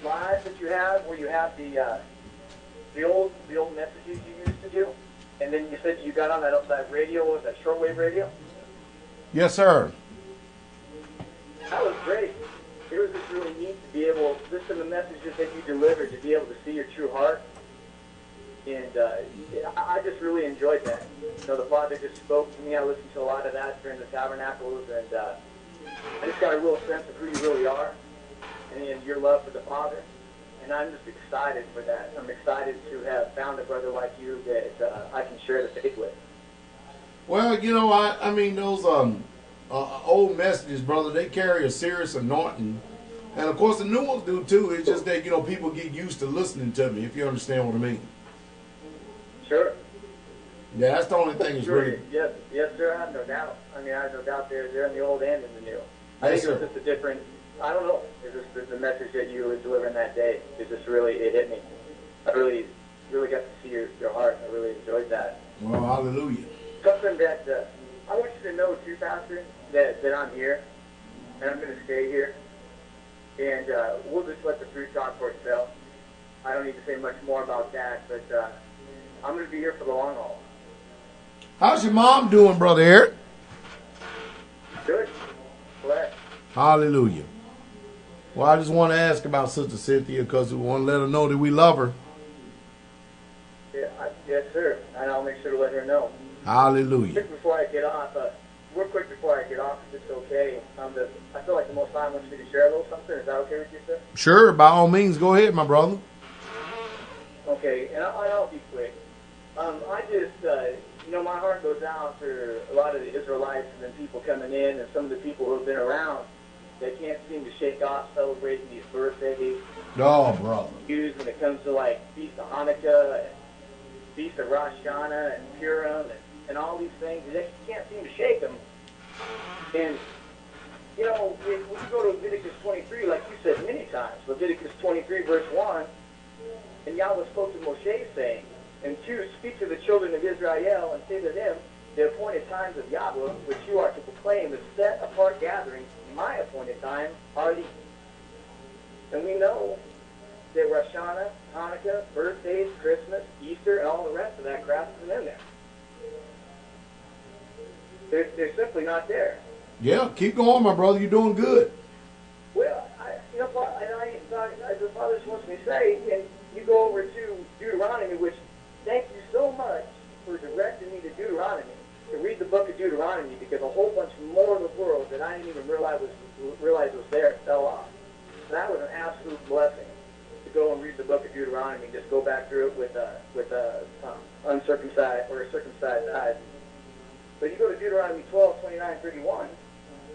live that you have, where you have the old messages you used to do, and then you said you got on that radio, that shortwave radio. Yes, sir. That was great. It was just really neat to be able to listen to the messages that you delivered, to be able to see your true heart. And I just really enjoyed that. You know, the Father just spoke to me. I listened to a lot of that during the Tabernacles, and I just got a real sense of who you really are and your love for the Father. And I'm just excited for that. I'm excited to have found a brother like you that I can share the faith with. Well, you know, I mean, those old messages, brother, they carry a serious anointing. And, of course, the new ones do, too. It's just that, you know, people get used to listening to me, if you understand what I mean. Sure. Yeah, that's the only thing that's Sure. really... Yes, sir, I have no doubt. I mean, I have no doubt they're in the old and in the new. I Yes, think sir. it's just a different, I don't know, it's just the message that you were delivering that day. It just really, it hit me. I really got to see your heart. I really enjoyed that. Well, hallelujah. Something that I want you to know, too, Pastor, that I'm here, and I'm going to stay here, and we'll just let the truth talk for itself. I don't need to say much more about that, but I'm going to be here for the long haul. How's your mom doing, brother Eric? Good. Blessed. Hallelujah. Well, I just want to ask about Sister Cynthia because we want to let her know that we love her. Yeah, yes, sir. And I'll make sure to let her know. Hallelujah. Quick before I get off, if it's okay, I feel like the Most High wants me to share a little something. Is that okay with you, sir? Sure, by all means, go ahead, my brother. Okay, and I'll be quick. I just, my heart goes out for a lot of the Israelites and then people coming in and some of the people who have been around that can't seem to shake off celebrating these birthdays. Oh, brother. When it comes to like Feast of Hanukkah and Feast of Rosh Hashanah and Purim and all these things, they just can't seem to shake them. And, if we go to Leviticus 23, like you said many times, Leviticus 23, verse 1, and Yahweh spoke to Moshe, saying, and 2, speak to the children of Israel and say to them, the appointed times of Yahweh, which you are to proclaim as set-apart gatherings, my appointed time are these. And we know that Rosh Hashanah, Hanukkah, birthdays, Christmas, Easter, and all the rest of that crap isn't in there. They're simply not there. Yeah, keep going, my brother. You're doing good. Well, the Father wants me to say, and you go over to Deuteronomy, which thank you so much for directing me to Deuteronomy, to read the book of Deuteronomy, because a whole bunch more of the world that I didn't even realize was there fell off. And that was an absolute blessing to go and read the book of Deuteronomy and just go back through it with uncircumcised or circumcised eyes. But you go to Deuteronomy 12, 29, 31,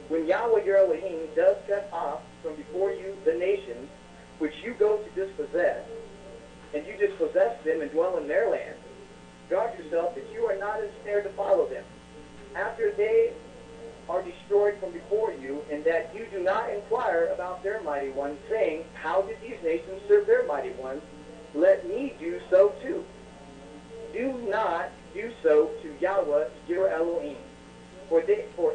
when Yahweh your Elohim does cut off from before you the nations which you go to dispossess, and you dispossess them and dwell in their land, guard yourself that you are not ensnared to follow them, after they are destroyed from before you, and that you do not inquire about their mighty ones, saying, how did these nations serve their mighty ones? Let me do so too. Do not do so to Yahweh your Elohim. For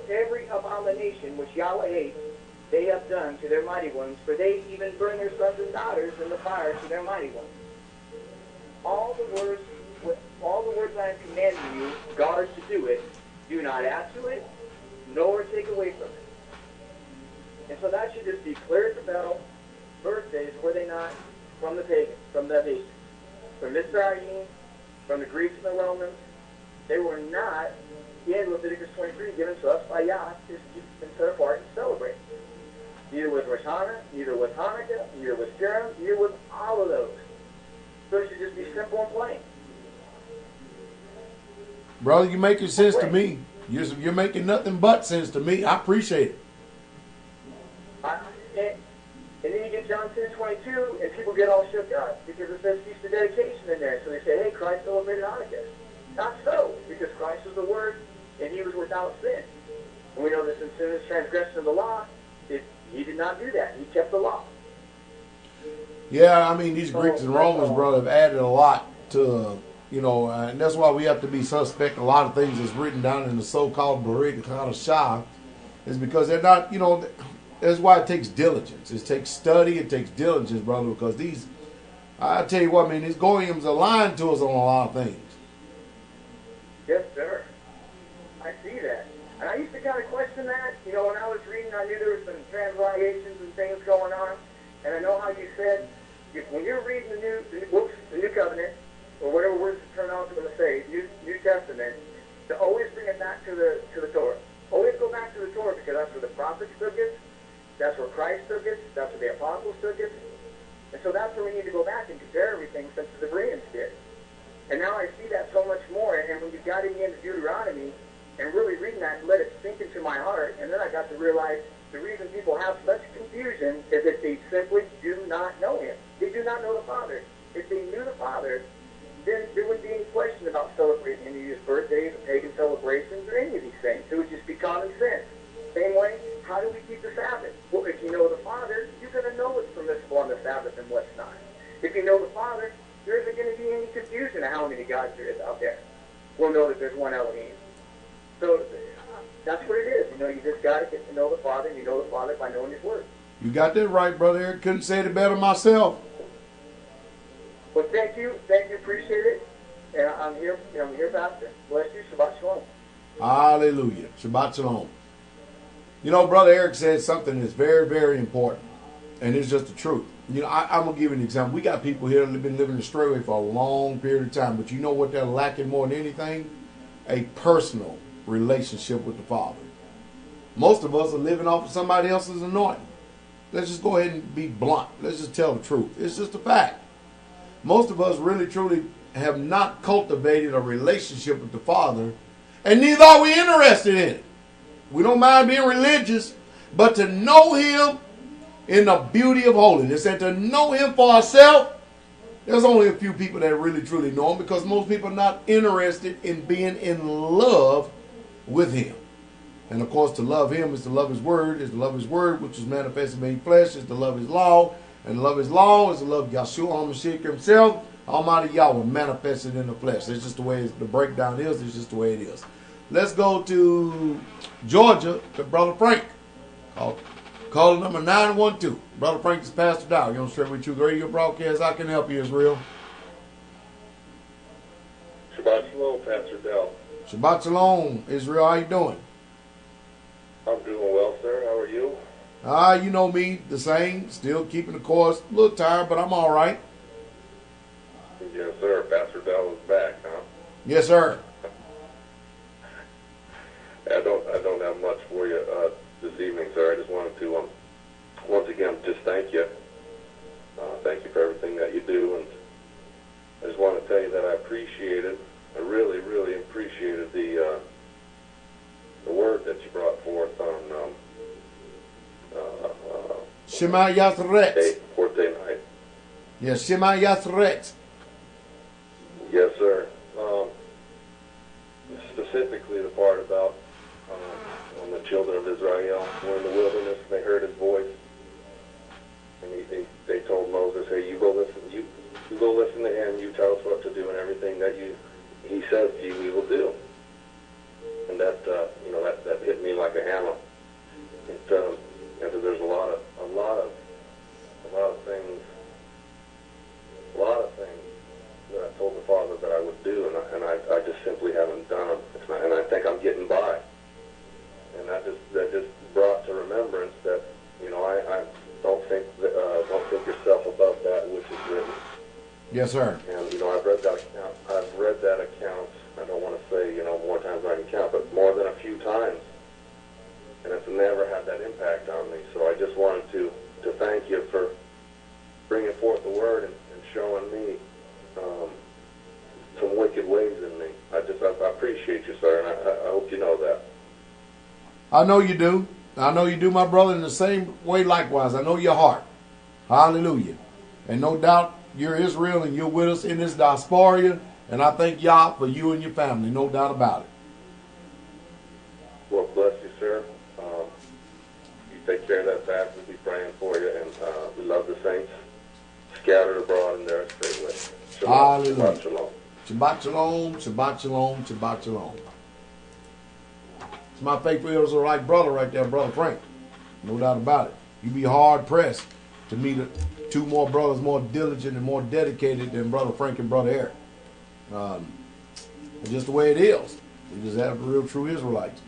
every abomination which Yahweh hates, they have done to their mighty ones, for they even burn their sons and daughters in the fire to their mighty ones. All the words I am commanding you, guard to do it. Do not add to it, nor take away from it. And so that should just be clear as the bell. Birthdays, were they not, from the pagans, from the nations, from Mizraim, from the Greeks and the Romans. They were not in Leviticus 23 given to us by Yah to keep and set apart and celebrate. Neither with Rosh Hashanah, neither with Hanukkah, neither with Purim, neither with all of those. So it should just be simple and plain. Brother, you're making sense to me. You're making nothing but sense to me. I appreciate it. And then you get John 10:22, and people get all shook up because it says Feast of Dedication in there. So they say, hey, Christ celebrated Hanukkah. Not so, because Christ was the Word, and He was without sin. And we know that since sin is transgression of the law, He did not do that. He kept the law. Yeah, I mean, these Greeks and Romans, brother, have added a lot to, and that's why we have to be suspect. A lot of things that's written down in the so-called Baruch Hadashah is because they're not, that's why it takes diligence. It takes study, it takes diligence, brother, because I tell you what, man, these Goyim are lying to us on a lot of things. Yes, sir. I see that. And I used to kind of question that. When I was reading, I knew there was some translations and things going on. And I know how you said, when you're reading the New Covenant, or whatever words to turn on to the say, New Testament, to always bring it back to the Torah. Always go back to the Torah because that's where the prophets took it. That's where Christ took it. That's where the apostles took it. And so that's where we need to go back and compare everything since the Bereans did. And now I see that so much more. And when you got into Deuteronomy and really reading that and let it sink into my heart, and then I got to realize the reason people have such confusion is that they simply do not know Him. They do not know the Father. If they knew the Father, then there wouldn't be any question about celebrating any of these birthdays or pagan celebrations or any of these things. It would just be common sense. Same way, how do we keep the Sabbath? Well, if you know the Father, you're going to know what's permissible on the Sabbath and what's not. If you know the Father, there isn't going to be any confusion of how many gods there is out there. We'll know that there's one Elohim. So that's what it is. You just got to get to know the Father, and you know the Father by knowing His Word. You got that right, brother Eric. Couldn't say it better myself. Well, thank you, appreciate it. And I'm here, Pastor. Bless you, Shabbat Shalom. Hallelujah, Shabbat Shalom. Brother Eric said something that's very, very important, and it's just the truth. I'm going to give you an example. We got people here that have been living the straightway for a long period of time, but you know what they're lacking more than anything? A personal relationship with the Father. Most of us are living off of somebody else's anointing. Let's just go ahead and be blunt. Let's just tell the truth. It's just a fact. Most of us really, truly have not cultivated a relationship with the Father, and neither are we interested in it. We don't mind being religious, but to know Him in the beauty of holiness and to know Him for ourselves, there's only a few people that really, truly know Him, because most people are not interested in being in love with Him. And of course, to love Him is to love His Word, is to love His Word, which is manifested made flesh, is to love His law, and to love His law is to love Yahshua HaMashiach Himself, Almighty Yahweh, manifested in the flesh. It's just the way the breakdown is. It's just the way it is. Let's go to Georgia to Brother Frank. Call number 912. Brother Frank is Pastor Dowell. You're on Straitway Truth Radio broadcast. I can help you, Israel. Shabbat Shalom, Pastor Dowell. Shabbat Shalom, Israel. How you doing? I'm doing You know me, the same. Still keeping the course. A little tired, but I'm all right. Yes, sir. Pastor Dowell is back, huh? Yes, sir. I don't have much for you this evening, sir. I just wanted to once again just thank you. Thank you for everything that you do, and I just want to tell you that I really, really appreciated the word that you brought forth on Shema Yasret. Fourth-day night. Yes, Shema Yasret. Yes, sir. Specifically the part about when the children of Israel were in the wilderness and they heard his voice, and they told Moses, "Hey, you go listen to him. You tell us what to do, and everything that he says to you, we will do." And that that hit me like a hammer. And there's a lot of things that I told the Father that I would do, and I just simply haven't done them. And I think I'm getting by. And that just brought to remembrance that I don't think yourself above that which is written. Yes, sir. And I've read that account. I don't want to say more times than I can count, but more than a few times. And it's never had that impact on me. So I just wanted to thank you for bringing forth the word and showing me some wicked ways in me. I appreciate you, sir, and I hope you know that. I know you do. I know you do, my brother, in the same way likewise. I know your heart. Hallelujah. And no doubt you're Israel and you're with us in this diaspora, and I thank Yah for you and your family. No doubt about it. Well, bless you, sir. You take care of that fast. We'll be praying for you, and we love the saints scattered abroad in their straightway. Shalom. Hallelujah. Shabbat shalom. Shabbat shalom, Shabbat shalom, Shabbat shalom. It's my faithful Israelite brother right there, Brother Frank. No doubt about it. You'd be hard pressed to meet two more brothers more diligent and more dedicated than Brother Frank and Brother Eric. It's just the way it is. We just have real true Israelites.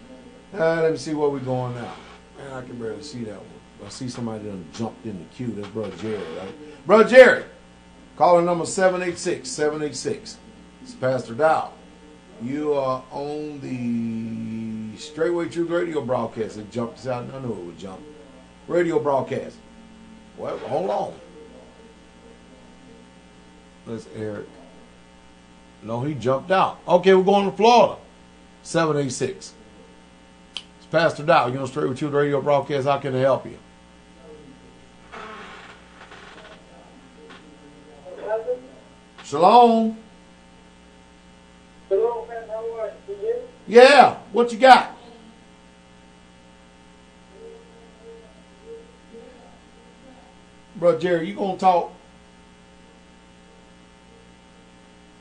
Let me see where we're going now. Man, I can barely see that one. I see somebody done jumped in the queue. That's Brother Jerry, right? Brother Jerry, caller number 786. It's Pastor Dowell. You are on the Straitway Truth Radio broadcast. It jumped us out. I knew it would jump. Radio broadcast. Well, hold on. That's Eric. No, he jumped out. Okay, we're going to Florida. 786. It's Pastor Dowell. You're on Straitway Truth Radio broadcast. How can I help you? Shalom. Hello, man. How are you? Yeah, what you got? Bro, Jerry, you gonna talk?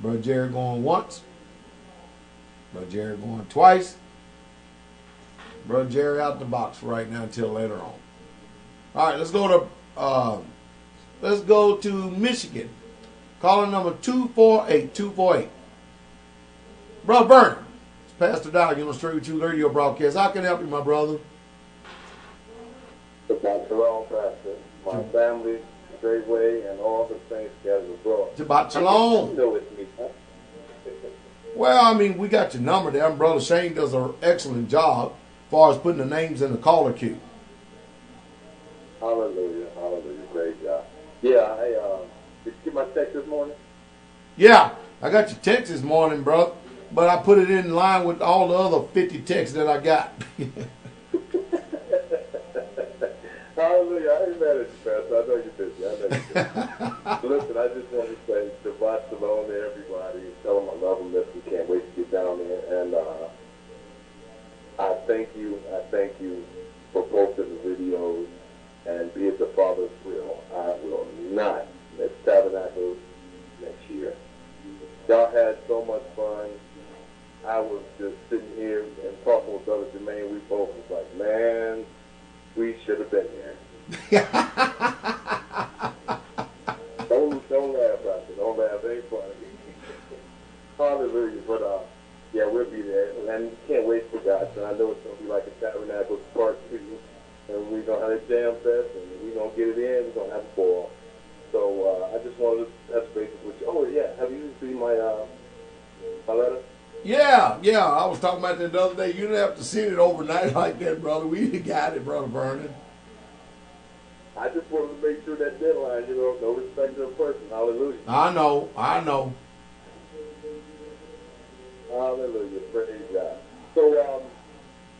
Bro, Jerry going once. Bro, Jerry going twice. Bro, Jerry out the box right now until later on. All right, let's go to Michigan. Caller number 248. Brother Vernon, it's Pastor Dowell. You're on Straitway Truth Radio broadcast. How can I help you, my brother? Shabbat shalom, Pastor. My family, Straitway, and all the saints scattered abroad. Shabbat shalom. You know it's me, huh? Well, I mean, we got your number there. Brother Shane does an excellent job as far as putting the names in the caller queue. Hallelujah. Great job. Yeah, did you get my text this morning? Yeah, I got your text this morning, bro. But I put it in line with all the other 50 texts that I got. Hallelujah. I ain't mad at you, Pastor. I know you're busy. Listen, I just want to say Shabbat shalom to everybody. Tell them I love them. Listen, can't wait to get down there. And I thank you for both of the videos. And be it the Father's will, I will not miss Tabernacles next year. Y'all had so much fun. I was just sitting here and talking with Brother Jermaine. We both was like, man, we should have been there. Don't laugh, Pastor. Don't laugh. It ain't funny. Hallelujah. But yeah, we'll be there, and can't wait for God. So I know it's gonna be like a Tabernacle Part 2, and we're gonna have a jam gonna get it in. We're gonna have a boil. So I just wanted to touch bases with you. Oh yeah, have you seen my letter? Yeah. I was talking about that the other day. You didn't have to send it overnight like that, brother. We got it, Brother Vernon. I just wanted to make sure that deadline, no respect to a person. Hallelujah. I know. Hallelujah. Praise God. So,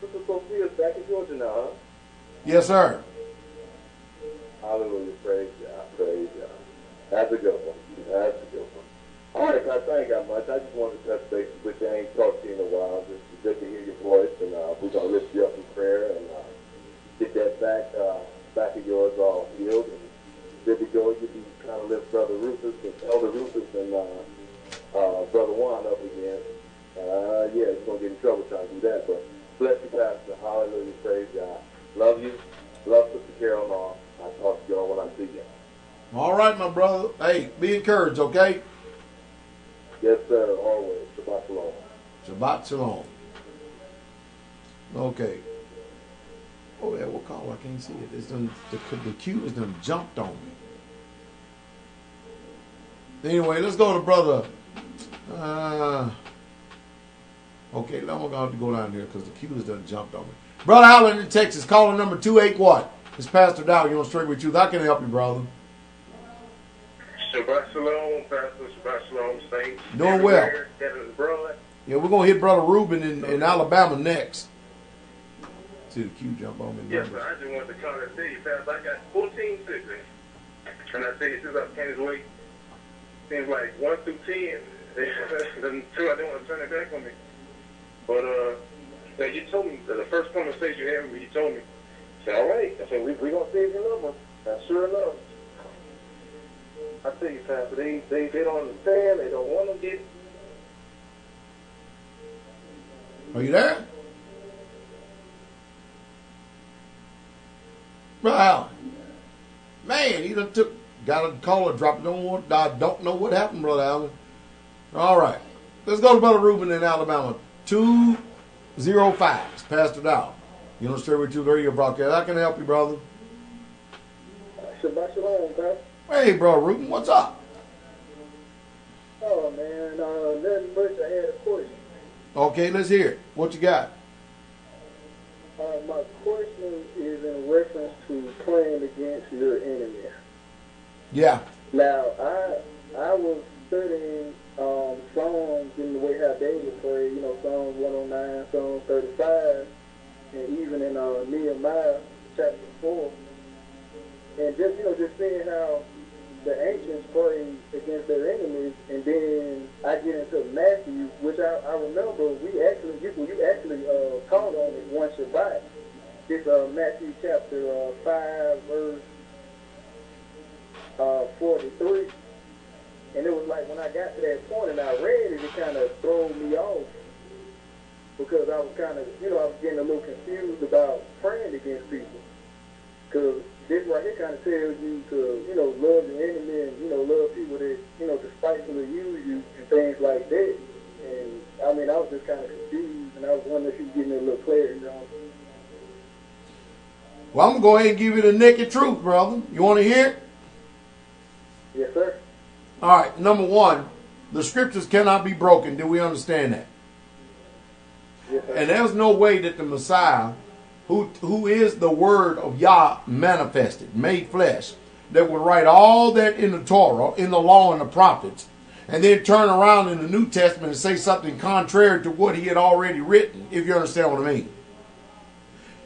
Sister Sophia's back in Georgia now, huh? Yes, sir. Hallelujah. Praise God. Praise God. That's a good one. That's a good one. All right, guys, I ain't got much. I just wanted to touch base with you. I ain't talked to you in a while. Just good to hear your voice, and we're going to lift you up in prayer and get that back of yours all healed. And good to go. You can kind of lift Brother Rufus and Elder Rufus and Brother Juan up again. Yeah, he's going to get in trouble trying to do that, but bless you, Pastor. Hallelujah. Praise God. Love you. Love Sister Carol and all. I'll talk to y'all when I see you. All right, my brother. Hey, be encouraged, okay? Yes, sir. Always. Shabbat shalom. Shabbat shalom. Okay. Oh, yeah, what call? I can't see it. It's done, the queue has done jumped on me. Anyway, let's go to Brother. Okay, now we're going to go down here because the queue has done jumped on me. Brother Allen in Texas, caller number 281. It's Pastor Dowell. You're on Straight with Truth. How can I help you, brother? Shabbat shalom, Pastor. Shabbat shalom, saints. Doing well. Abroad. Yeah, we're going to hit Brother Reuben in Alabama next. See the queue jump on me. Yes, sir. I just wanted to call and tell you, Pastor, I got 14 siblings. And I tell you, since I came this way, seems like 1 through 10, the two, I didn't want to turn it back on me. But now you told me, the first conversation you had with me, you told me, I said, all right. I said, we're going to save your number. And sure enough, I tell you, Pastor, they don't understand. They don't want to get it. Are you there? Brother Allen. Man, he done got a caller, dropped it on. I don't know what happened, Brother Allen. All right. Let's go to Brother Reuben in Alabama. 205. It's Pastor Dowell. You know, Straight with You radio broadcast. How can I help you, brother? Shabbat shalom, Pastor. Hey, Brother Reuben, what's up? Oh, man, nothing much. I had a question. Okay, let's hear it. What you got? My question is in reference to praying against your enemy. Yeah. Now, I was studying Psalms in the way how David prayed, Psalms 109, Psalms 35, and even in Nehemiah chapter 4. And just seeing how the ancients prayed against their enemies, and then I get into Matthew, which I remember you actually taught on it one Shabbat. It's Matthew chapter 5, verse 43. And it was like when I got to that point and I read it, it kind of threw me off because I was kind of, I was getting a little confused about praying against people. Because this right here kind of tells you to, love your enemy and, love people that, despitefully use you and things like that. And, I was just kind of confused, and I was wondering if you could give me a little clarity on it. Well, I'm going to go ahead and give you the naked truth, brother. You want to hear it? Yes, sir. All right, number one, the scriptures cannot be broken. Do we understand that? Yes, sir. And there's no way that the Messiah, who is the word of Yah manifested, made flesh, that would write all that in the Torah, in the law and the prophets, and then turn around in the New Testament and say something contrary to what he had already written, if you understand what I mean.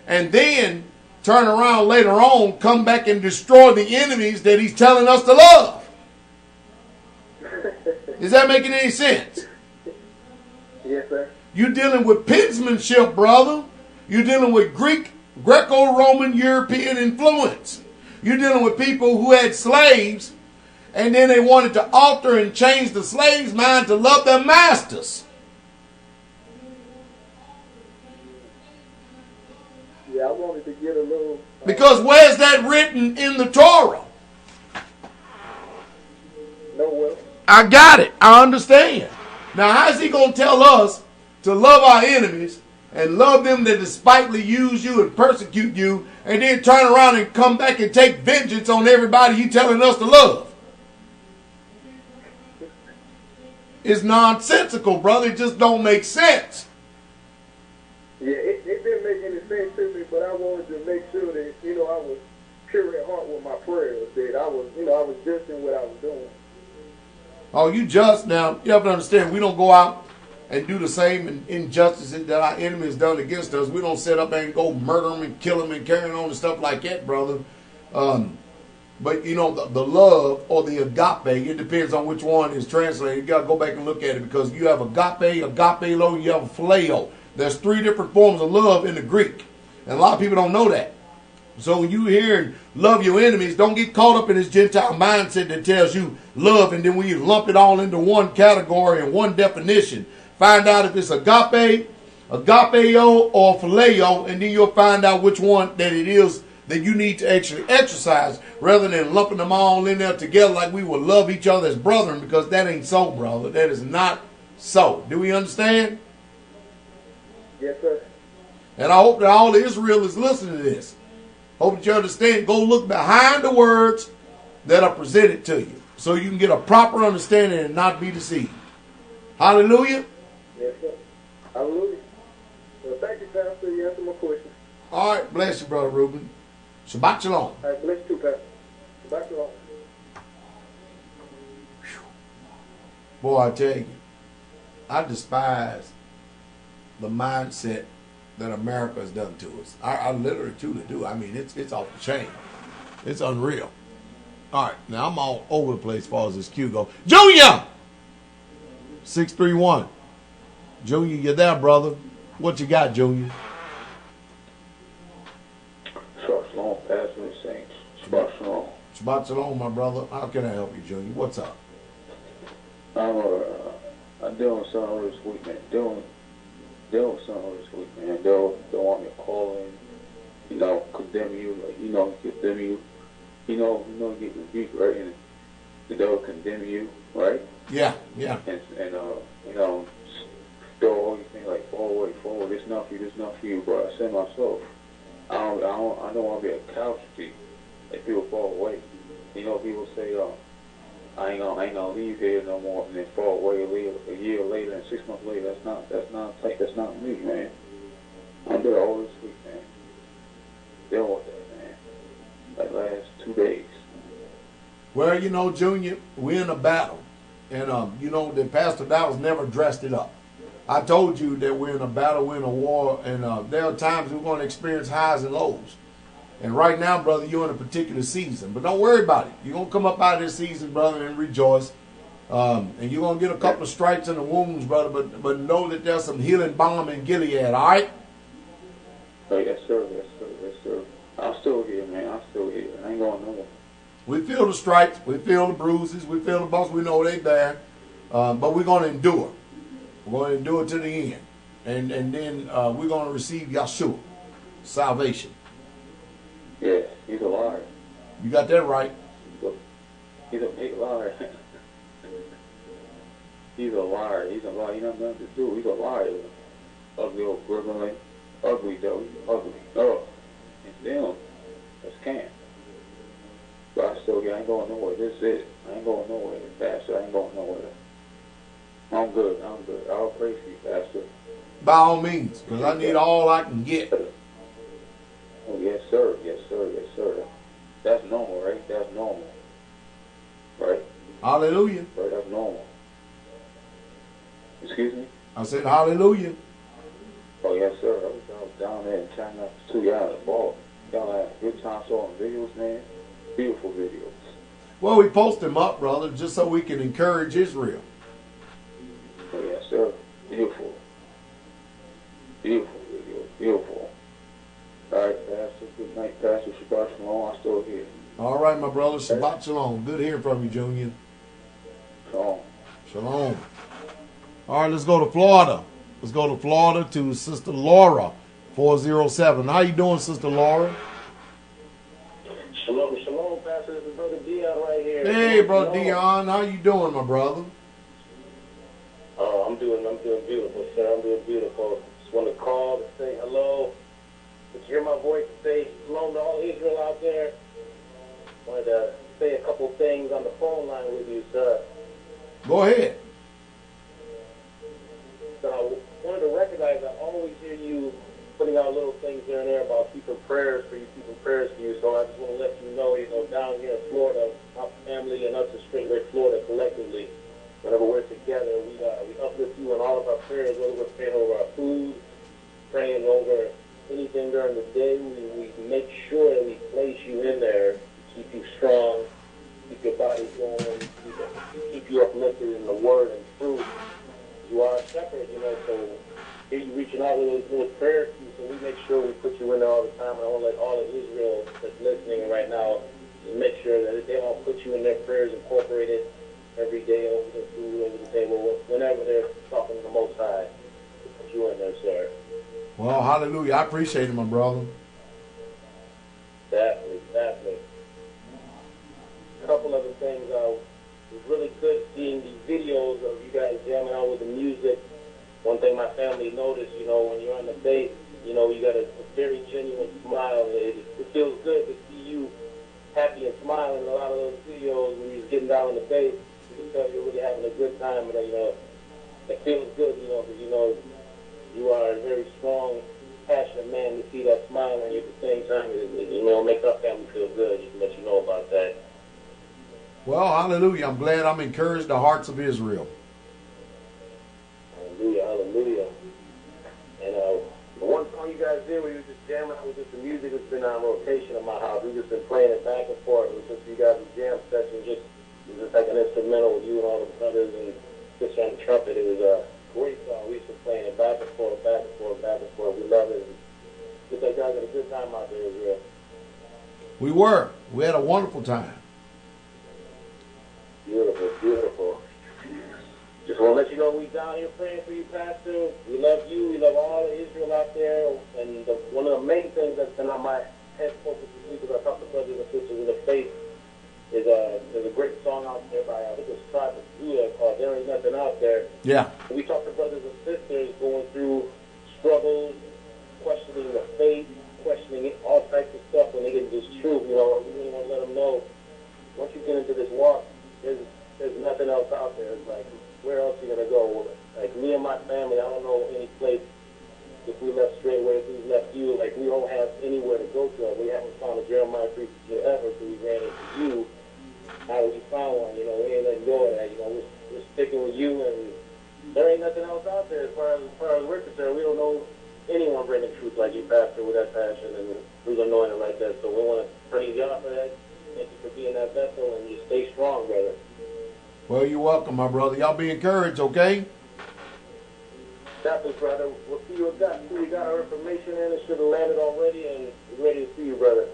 And then turn around later on, come back and destroy the enemies that he's telling us to love. Is that making any sense? Yes, sir. You're dealing with penmanship, brother. You're dealing with Greco-Roman European influence. You're dealing with people who had slaves, and then they wanted to alter and change the slaves' mind to love their masters. Yeah, I wanted to get a little... Because where's that written in the Torah? Nowhere. I got it. I understand. Now, how's he going to tell us to love our enemies and love them that despitefully use you and persecute you, and then turn around and come back and take vengeance on everybody you telling us to love. It's nonsensical, brother. It just don't make sense. Yeah, it didn't make any sense to me, but I wanted to make sure that, I was pure at heart with my prayers, that I was just in what I was doing. Oh, you just now, you have to understand, we don't go out and do the same injustices that our enemy has done against us. We don't set up and go murder them and kill them and carrying on and stuff like that, brother. But, the love or the agape, it depends on which one is translated. You got to go back and look at it, because you have agapelo, you have a phileo. There's 3 different forms of love in the Greek. And a lot of people don't know that. So when you hear love your enemies, don't get caught up in this Gentile mindset that tells you love, and then we lump it all into one category and one definition. Find out if it's agape, agapeo, or phileo, and then you'll find out which one that it is that you need to actually exercise, rather than lumping them all in there together like we would love each other as brethren, because that ain't so, brother. That is not so. Do we understand? Yes, sir. And I hope that all of Israel is listening to this. Hope that you understand. Go look behind the words that are presented to you, so you can get a proper understanding and not be deceived. Hallelujah. Yes, sir. Hallelujah. Well, thank you, Pastor. You answered my question. All right. Bless you, Brother Reuben. Shabbat shalom. All right, bless you too, Pastor. Shabbat shalom. Boy, I tell you, I despise the mindset that America has done to us. I literally, truly do. I mean, it's off the chain. It's unreal. All right, now I'm all over the place as far as this queue goes. Junior! 631. Junior, you there, brother? What you got, Junior? Shabbat shalom, Pastor and Saints. Shabbat shalom. Shabbat shalom, my brother. How can I help you, Junior? What's up? I'm doing something this week, man. Doing something this week, man. They'll want me to call in, condemn you, condemn you, get rebuked, right? And they'll condemn you, right? Yeah. And throw all these things like forward, this not for you, but I said myself, I don't want to be a casualty. Like people fall away. People say, I ain't gonna leave here no more, and then fall away a year later and 6 months later. That's not me, man. I'm there all this week, man. Deal with that, man. Like last 2 days. Well, Junior, we're in a battle, and that Pastor Dowell never dressed it up. I told you that we're in a battle, we're in a war, and there are times we're going to experience highs and lows. And right now, brother, you're in a particular season. But don't worry about it. You're going to come up out of this season, brother, and rejoice. And you're going to get a couple of stripes in the wounds, brother, but know that there's some healing balm in Gilead, all right? Oh, yes, sir. I'm still here, man. I'm still here. I ain't going nowhere. We feel the stripes. We feel the bruises. We feel the bumps. We know they bad. But we're going to endure. We're going to endure to the end. And then we're going to receive Yeshua, salvation. Yeah, he's a liar. You got that right. He's a big liar. He's a liar. He don't have nothing to do. He's a liar. Ugly old gribbling. Ugly, though. He's ugly. Oh. And them. That's camp. But I still I ain't going nowhere. This is it. I ain't going nowhere, Pastor. I ain't going nowhere. I'm good. I'll pray for you, Pastor. By all means, because I need all I can get. Oh, yes, sir. That's normal, right? That's normal. Right? Hallelujah. Right, that's normal. Excuse me? I said hallelujah. Oh, yes, sir. I was down there in China too. Y'all had a ball. Y'all had a good time showing videos, man. Beautiful videos. Well, we post them up, brother, just so we can encourage Israel. Oh, yes, sir. Beautiful. Beautiful video. Beautiful. All right, Pastor. Good night, Pastor. Shabbat shalom. I'm still here. All right, my brother. Shabbat shalom. Good hearing from you, Junior. Shalom. Shalom. All right, let's go to Florida. Let's go to Florida to Sister Laura, 407. How you doing, Sister Laura? Shalom, Pastor. This is Brother Dion right here. Hey, Brother Dion. How you doing, my brother? I'm doing beautiful, sir. I'm doing beautiful. want to call to say hello, to hear my voice and say shalom to all Israel out there. Wanted to say a couple things on the phone line with you, sir. Go ahead. So I wanted to recognize, I always hear you putting out little things here and there about keeping prayers for you, So I just want to let you know, down here in Florida, my family and us in Straitway, Florida, collectively, whenever we're together, we uplift you in all of our prayers, whether we're praying over our food, praying over anything during the day. We make sure that we place you in there to keep you strong, keep your body going, keep you uplifted in the word and truth. You are a shepherd, so here you reaching out with those prayers, so we make sure we put you in there all the time. And I want to let all of Israel that's listening right now just make sure that they all put you in their prayers, incorporated every day over the food, over the table, whenever they're talking to the Most High. Put you in there, sir. Well, hallelujah. I appreciate it, my brother. Definitely. A couple other things. It was really good seeing the videos of you guys jamming out with the music. One thing my family noticed, when you're on the bass, you got a very genuine smile. It feels good to see you happy and smiling in a lot of those videos when you're getting down on the bass. You can tell you're really having a good time, and it feels good, because you are a very strong, passionate man. To see that smile on you at the same time, it makes our family feel good. Just to let you know about that. Well, hallelujah. I'm glad I'm encouraged the hearts of Israel. Hallelujah. And the one song you guys did, we were just jamming out with just the music that's been on rotation in my house. We've just been playing it back and forth. It was just you guys' jam session, it was just like an instrumental with you and all the brothers and just on the trumpet. It was a great song. We used to playing it back and forth, back and forth, back and forth. We love it. Just like guys had a good time out there, Israel. We were. We had a wonderful time. Beautiful. Just want to let you know we down here praying for you, Pastor. We love you. We love all of Israel out there. And one of the main things that's been on my head focus this week, as I talk to brothers and sisters in the faith, is there's a great song out there by, I think it's Truth Straitway, called There Ain't Nothing Out There. Yeah. And we talk to brothers and sisters going through struggles, questioning the faith, questioning all types of stuff when they get this truth. We really want to let them know, once you get into this walk, there's nothing else out there. It's like, where else are you going to go? Like, me and my family, I don't know any place, if we left Straitway, if we left you, like, we don't have anywhere to go to. We haven't found a Jeremiah 3 ever, so we ran into you. How we found one, we ain't letting go of that. We're sticking with you, and there ain't nothing else out there as far as we're concerned. We don't know anyone bringing truth like you, Pastor, with that passion and who's anointed like that. So we want to praise God for that. Thank you for being that vessel, and you stay strong, brother. Well, you're welcome, my brother. Y'all be encouraged, okay? Definitely, brother. We'll see you again. We got our information in. It should have landed already, and we're ready to see you, brother.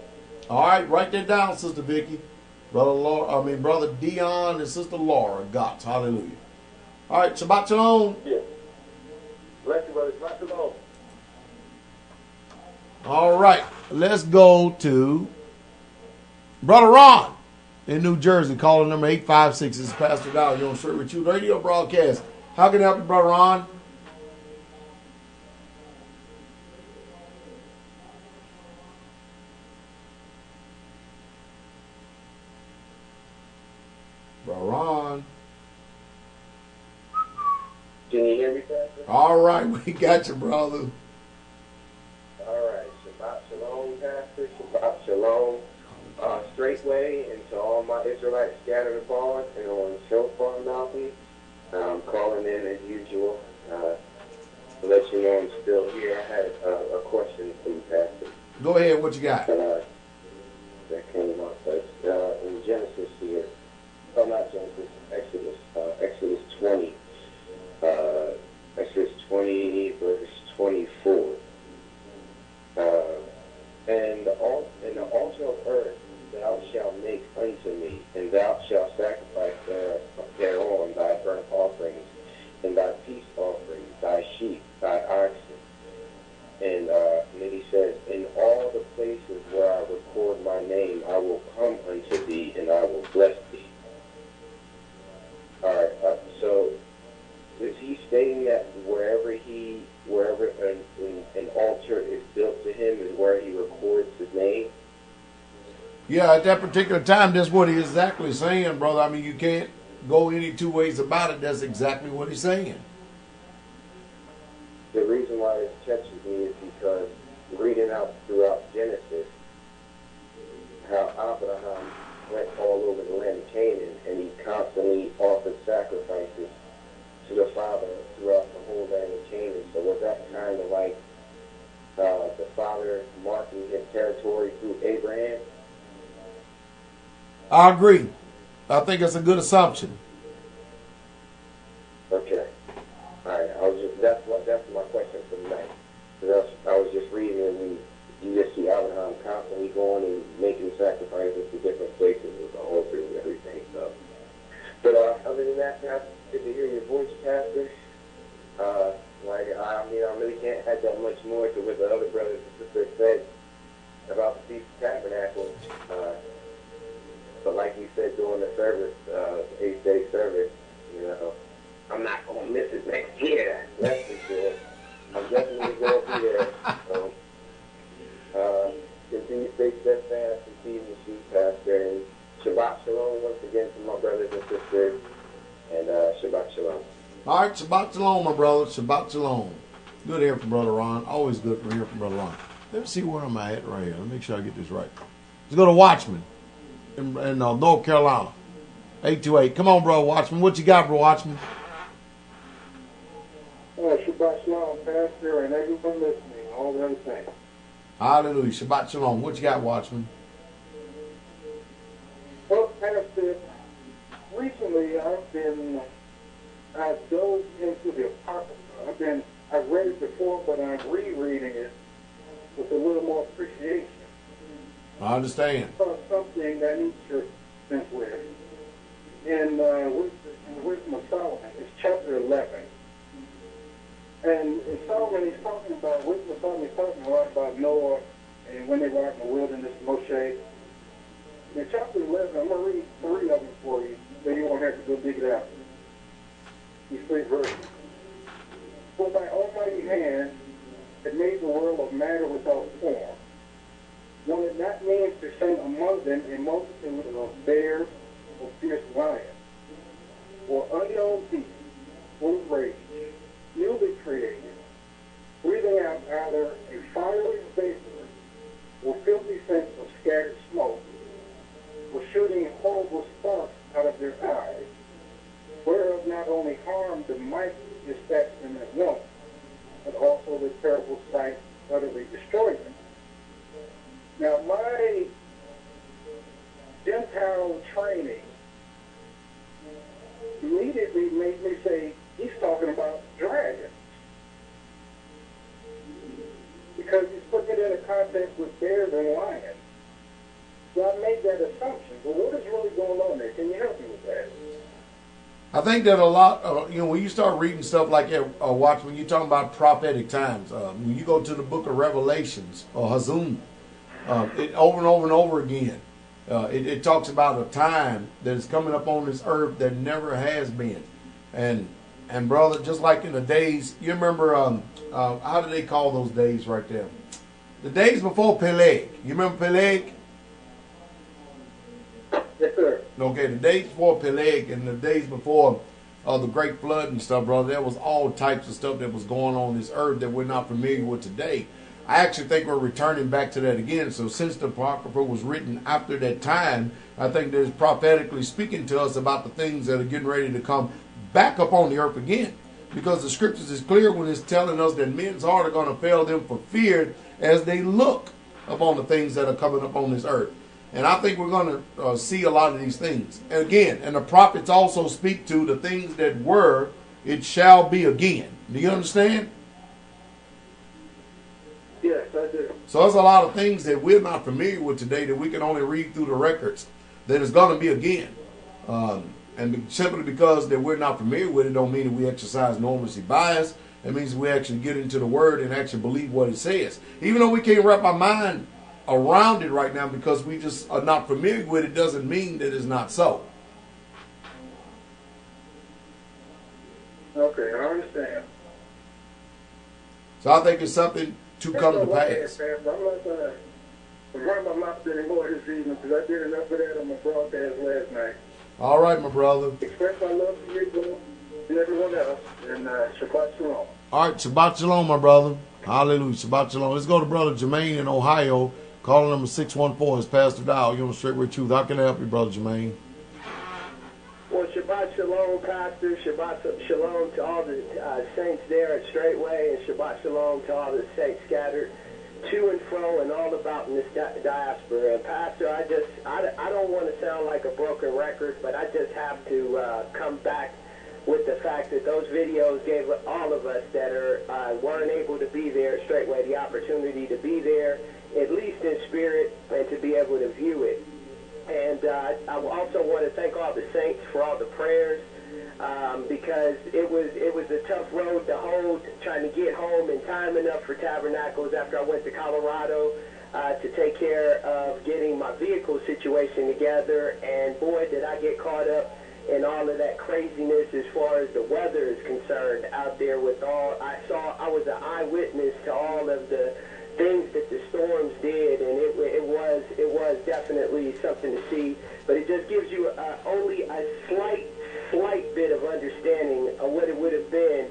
All right, write that down, Sister Vicky. Brother Dion and Sister Laura Gotts. Hallelujah. All right, Shabbat Shalom. Yeah. Bless you, brother. Shabbat Shalom. All right, let's go to Brother Ron in New Jersey, calling number 856. This is Pastor Dowell. You're on Straight With You radio broadcast. How can I help you, Brother Ron? Brother Ron. Can you hear me, Pastor? All right, we got you, brother. All right. Shabbat Shalom, Pastor. Shabbat Shalom. Straitway, and to all my Israelites scattered abroad and on Shofar Mountain. I'm calling in as usual to let you know I'm still here. I had a question for you, Pastor. Go ahead, what you got? That came up. In Genesis here. Oh, not Genesis. Exodus. Exodus 20. Exodus 20, verse 24. And the altar of earth thou shalt make unto me, and thou shalt sacrifice thereon thy burnt offerings, and thy peace offerings, thy sheep, thy oxen. And then he says, in all the places where I record my name, I will come unto at that particular time, that's what he's exactly saying, brother. I mean, you can't go any two ways about it. That's exactly what he's saying. The reason why this touches me is because reading out throughout Genesis, how Abraham went all over the land of Canaan, and he constantly offered sacrifices to the Father throughout the whole land of Canaan. So was that kind of like the Father marking his territory through Abraham? I agree. I think it's a good assumption. Okay. All right. That's my question for tonight. Because I was just reading, and you just see Abraham constantly going and making sacrifices to different places with the altar and everything. So, but other than that, Pastor, good to hear your voice, Pastor. I really can't add that much more to what the other brothers and sisters said about the Feast of Tabernacles. But like you said during the service, the 8-day service, I'm not going to miss it next year. That's for sure. I'm definitely going to be there. So, continue to stay steadfast and feed the sheep, Pastor. And Shabbat Shalom once again to my brothers and sisters. And Shabbat Shalom. All right, Shabbat Shalom, my brother. Shabbat Shalom. Good to hear from Brother Ron. Always good to hear from Brother Ron. Let me see where I'm at right here. Let me make sure I get this right. Let's go to Watchman in North Carolina. 828. Come on, bro, Watchman. What you got, bro, Watchman? Shabbat Shalom, Pastor, and everyone listening. All the other things. Hallelujah. Shabbat Shalom. What you got, Watchman? Well, Pastor, recently I've dove into the Apocrypha. I've read it before, but I'm rereading it with a little more appreciation. I understand. Something that needs to think with. In the Wisdom of Solomon, it's chapter 11. And in Solomon, he's talking about, Wisdom of Solomon, he's talking a lot about Noah and when they were out in the wilderness, Moshe. In chapter 11, I'm going to read 3 of them for you, so you won't have to go dig it out. These 3 verses. For thy almighty hand had made the world of matter without form. One it not means to send among them a multitude of bears or fierce lions, or unknown beasts, full of rage, newly created, breathing out either a fiery vapor or filthy scent of scattered smoke, or shooting horrible sparks out of their eyes, whereof not only harm the mighty dispatch them at once, but also the terrible sight utterly destroy them. Now, my Gentile training immediately made me say, he's talking about dragons. Because he's putting it in a context with bears and lions. So I made that assumption. But what is really going on there? Can you help me with that? I think that a lot, when you start reading stuff like that, when you're talking about prophetic times, when you go to the book of Revelations or Hazum, it over and over and over again, it talks about a time that is coming up on this earth that never has been. And brother, just like in the days, you remember, how do they call those days right there? The days before Peleg. You remember Peleg? Yes, sir. Okay, the days before Peleg and the days before the Great Flood and stuff, brother, there was all types of stuff that was going on this earth that we're not familiar with today. I actually think we're returning back to that again. So since the Apocrypha was written after that time, I think there's prophetically speaking to us about the things that are getting ready to come back up on the earth again. Because the scriptures is clear when it's telling us that men's heart are going to fail them for fear as they look upon the things that are coming up on this earth. And I think we're going to see a lot of these things. And again, and the prophets also speak to the things that were, it shall be again. Do you understand? Yes, I do. So there's a lot of things that we're not familiar with today that we can only read through the records that is going to be again. And simply because that we're not familiar with it don't mean that we exercise normalcy bias. It means we actually get into the word and actually believe what it says. Even though we can't wrap our mind around it right now because we just are not familiar with it, doesn't mean that it's not so. Okay, I understand. So I think it's something to come to pass. I'm not gonna I'm running my mouth anymore this evening because I did enough of that on my broadcast last night. All right, my brother. Express my love to you and everyone else, and Shabbat Shalom. All right, Shabbat Shalom, my brother. Hallelujah. Shabbat Shalom. Let's go to Brother Jermaine in Ohio. Calling number 614 is Pastor Dowell. You're on Straitway Truth. How can I help you, Brother Jermaine? Well, Shabbat Shalom, Pastor. Shabbat Shalom to all the saints there at Straitway, and Shabbat Shalom to all the saints scattered to and fro and all about in this diaspora. And Pastor, I don't want to sound like a broken record, but I just have to come back with the fact that those videos gave all of us that weren't able to be there at Straitway the opportunity to be there, at least in spirit, and to be able to view it. And I also want to thank all the saints for all the prayers, because it was a tough road to hold, trying to get home in time enough for Tabernacles after I went to Colorado to take care of getting my vehicle situation together. And boy, did I get caught up in all of that craziness as far as the weather is concerned out there. With all I was an eyewitness to all of the things that the storms did, and it was definitely something to see. But it just gives you only a slight bit of understanding of what it would have been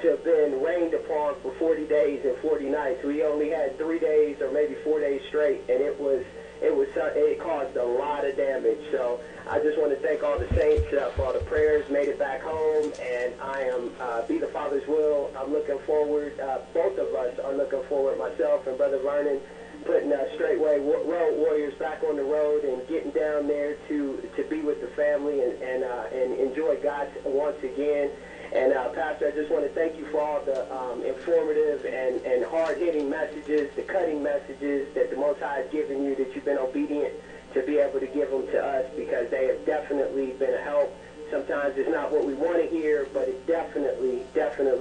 to have been rained upon for 40 days and 40 nights. We only had 3 days or maybe 4 days straight, and it caused a lot of damage. So I just want to thank all the saints for all the prayers, made it back home, and I am, be the Father's will. I'm looking forward, both of us are looking forward, myself and Brother Vernon, putting Straitway Road Warriors back on the road and getting down there to be with the family and enjoy God once again. And Pastor, I just want to thank you for all the informative and hard-hitting messages, the cutting messages that the Most High has given you, that you've been obedient to be able to give them to us, because they have definitely been a help. Sometimes it's not what we want to hear, but it definitely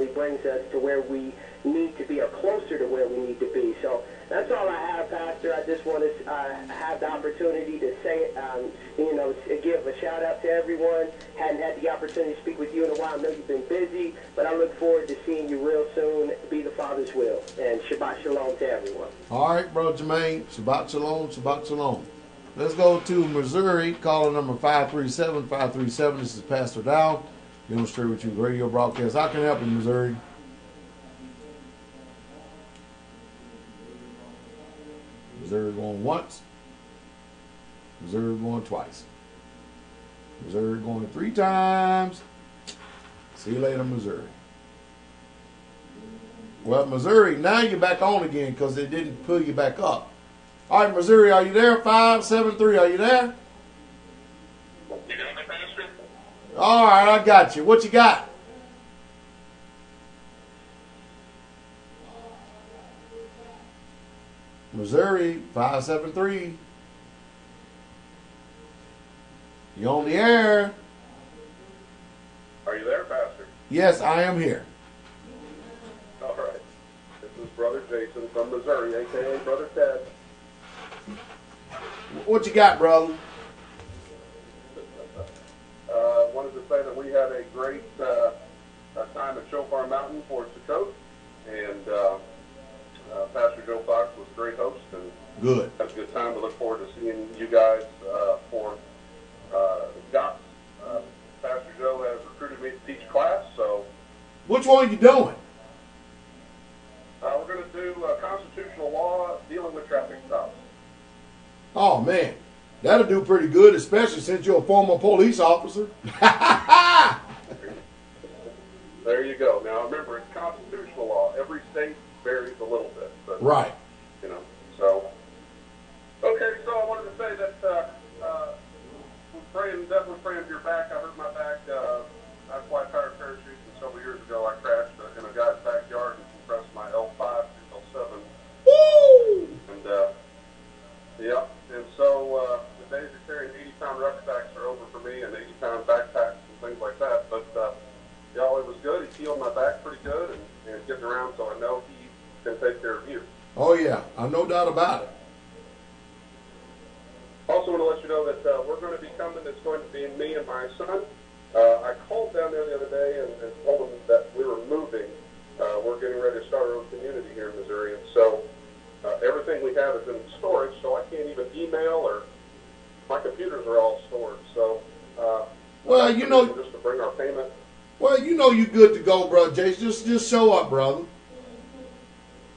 brings us to where we need to be, or closer to where we need to be. So that's all I have, Pastor. I just want to have the opportunity to say, give a shout out to everyone. Hadn't had the opportunity to speak with you in a while. I know you've been busy, but I look forward to seeing you real soon. Be the Father's will. And Shabbat Shalom to everyone. All right, Brother Jermaine. Shabbat Shalom. Shabbat Shalom. Let's go to Missouri. Caller number 537. 537. This is Pastor Dowell. You're on Straitway Truth radio broadcast. How can I help you, Missouri? Missouri going once. Missouri going twice. Missouri going 3 times. See you later, Missouri. Well, Missouri, now you're back on again because they didn't pull you back up. All right, Missouri, are you there? 573, are you there? You got me, Pastor? All right, I got you. What you got? Missouri, 573. You on the air? Are you there, Pastor? Yes, I am here. All right. This is Brother Jason from Missouri, a.k.a. Brother Ted. What you got, brother? Wanted to say that we had a great time at Shofar Mountain for Sukkot, and Pastor Joe Fox was a great host, and Good. had a good time. We look forward to seeing you guys for GOTS. Pastor Joe has recruited me to teach class, so Which one are you doing? we're going to do constitutional law dealing with traffic stops. Oh, man. That'll do pretty good, especially since you're a former police officer. There you go. Now, remember, it's constitutional law. Every state varies a little bit. But, Right. So. Okay, so I wanted to say that we're definitely praying for your back. I hurt my back. I fly powered parachutes, and several years ago I crashed in a guy's backyard and compressed my L5 to L7. Woo! And so the days of carrying 80-pound rucksacks are over for me, and 80-pound backpacks and things like that. But y'all, it was good. He healed my back pretty good and getting around, so I know he can take care of you. Oh, yeah. I no doubt about it. Also want to let you know that we're going to be coming. It's going to be me and my son. I called down there the other day and told them that we were moving. We're getting ready to start our own community here in Missouri. And so everything we have is in storage, so I can't even email, or my computers are all stored. So, well, you know, just to bring our payment. well, you know, you good to go, brother Jason. Just show up, brother.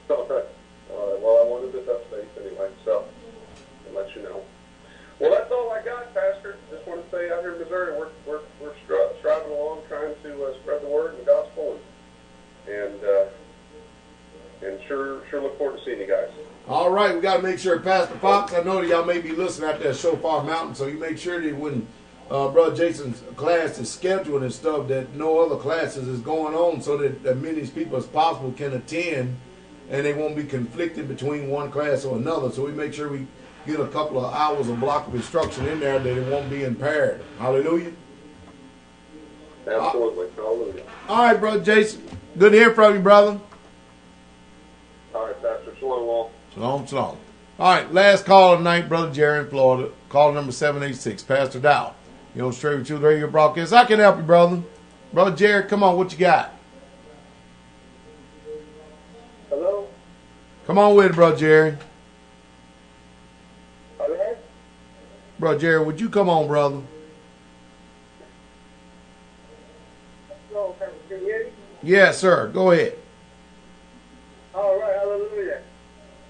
Okay. Well, I wanted to touch base anyway, so I'll let you know. Well, that's all I got, Pastor. Just want to say, out here in Missouri, we're striving along, trying to spread the word and the gospel, and sure look forward to seeing you guys. All right, we got to make sure, Pastor Fox, I know that y'all may be listening at that Shofar Mountain, so you make sure that when Brother Jason's class is scheduled and stuff, that no other classes is going on, so that as many people as possible can attend, and they won't be conflicted between one class or another. So we make sure we get a couple of hours of block of instruction in there that it won't be impaired. Hallelujah. Absolutely. Hallelujah. All right, Brother Jason. Good to hear from you, brother. All right, Pastor. Shalom all. Shalom, shalom. All right, last call of the night, Brother Jerry in Florida. Call number 786, Pastor Dowell. You know, Straight with Truth Radio broadcast. I can help you, brother. Brother Jerry, come on, what you got? Hello? Come on with it, Brother Jerry. Hello? Brother Jerry, would you come on, brother? Hello, can you hear me? Yes, sir. Go ahead. All right, hallelujah.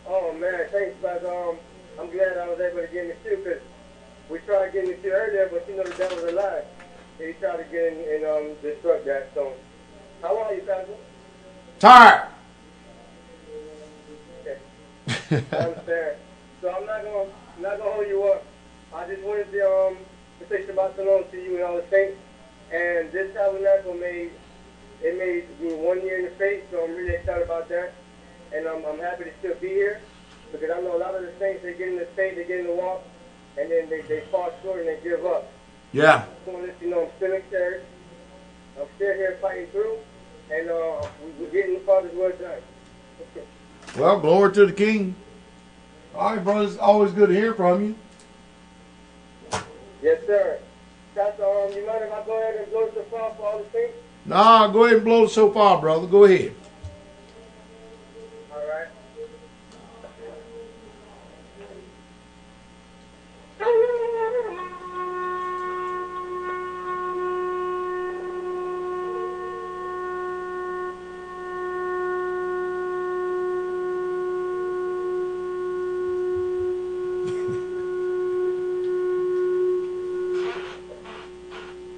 Oh, man, thanks, Pastor. I'm glad I was able to get in the queue, because we tried getting in the queue earlier, but you know the devil's a lie. He tried to get in and destruct that. So, how are you, Pastor? Tired. Okay. I understand. So I'm not gonna hold you up. I just wanted to say Shabbat Shalom to you and all the saints. And this tabernacle made me 1 year in the faith, so I'm really excited about that. And I'm happy to still be here, because I know a lot of the saints, they get in the faith, they get in the walk, and then they fall short and they give up. Yeah. I want to let you know I'm still encouraged. I'm still here fighting through, and we're getting the Father's word done. Well, glory to the King. All right, brother. It's always good to hear from you. Yes, sir. Pastor, you mind if I go ahead and blow the shofar for all the saints? Nah, go ahead and blow the shofar, brother. Go ahead. All right.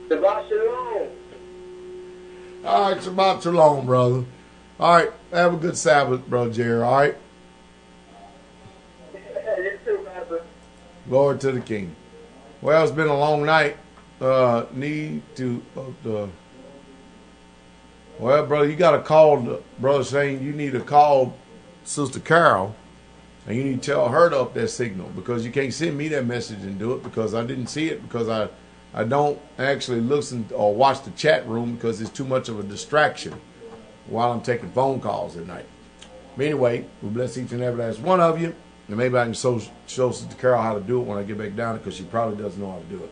Shabbat Shalom. All right, Shabbat Shalom, brother. All right, have a good Sabbath, brother Jerry. All right. You too, Pastor. Glory to the King. Well, it's been a long night. Well, brother, you got to call brother saying you need to call Sister Carol, and you need to tell her to up that signal, because you can't send me that message and do it, because I didn't see it, because I don't actually listen or watch the chat room, because it's too much of a distraction while I'm taking phone calls at night. But anyway, we bless each and every last one of you. And maybe I can show Sister Carol how to do it when I get back down, because she probably doesn't know how to do it.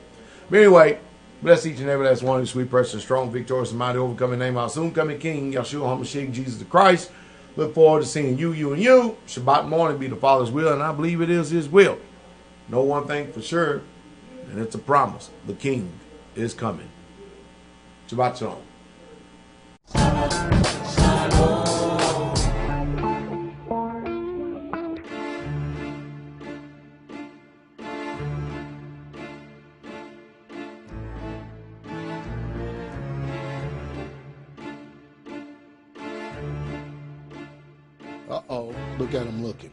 But anyway, bless each and every last one of you, sweet, precious, strong, victorious, and mighty, overcoming name, our soon coming King, Yahshua HaMashiach, Jesus the Christ. Look forward to seeing you, and you. Shabbat morning be the Father's will, and I believe it is His will. Know one thing for sure, and it's a promise. The King is coming. Shabbat Shalom. Uh-oh, look at him looking.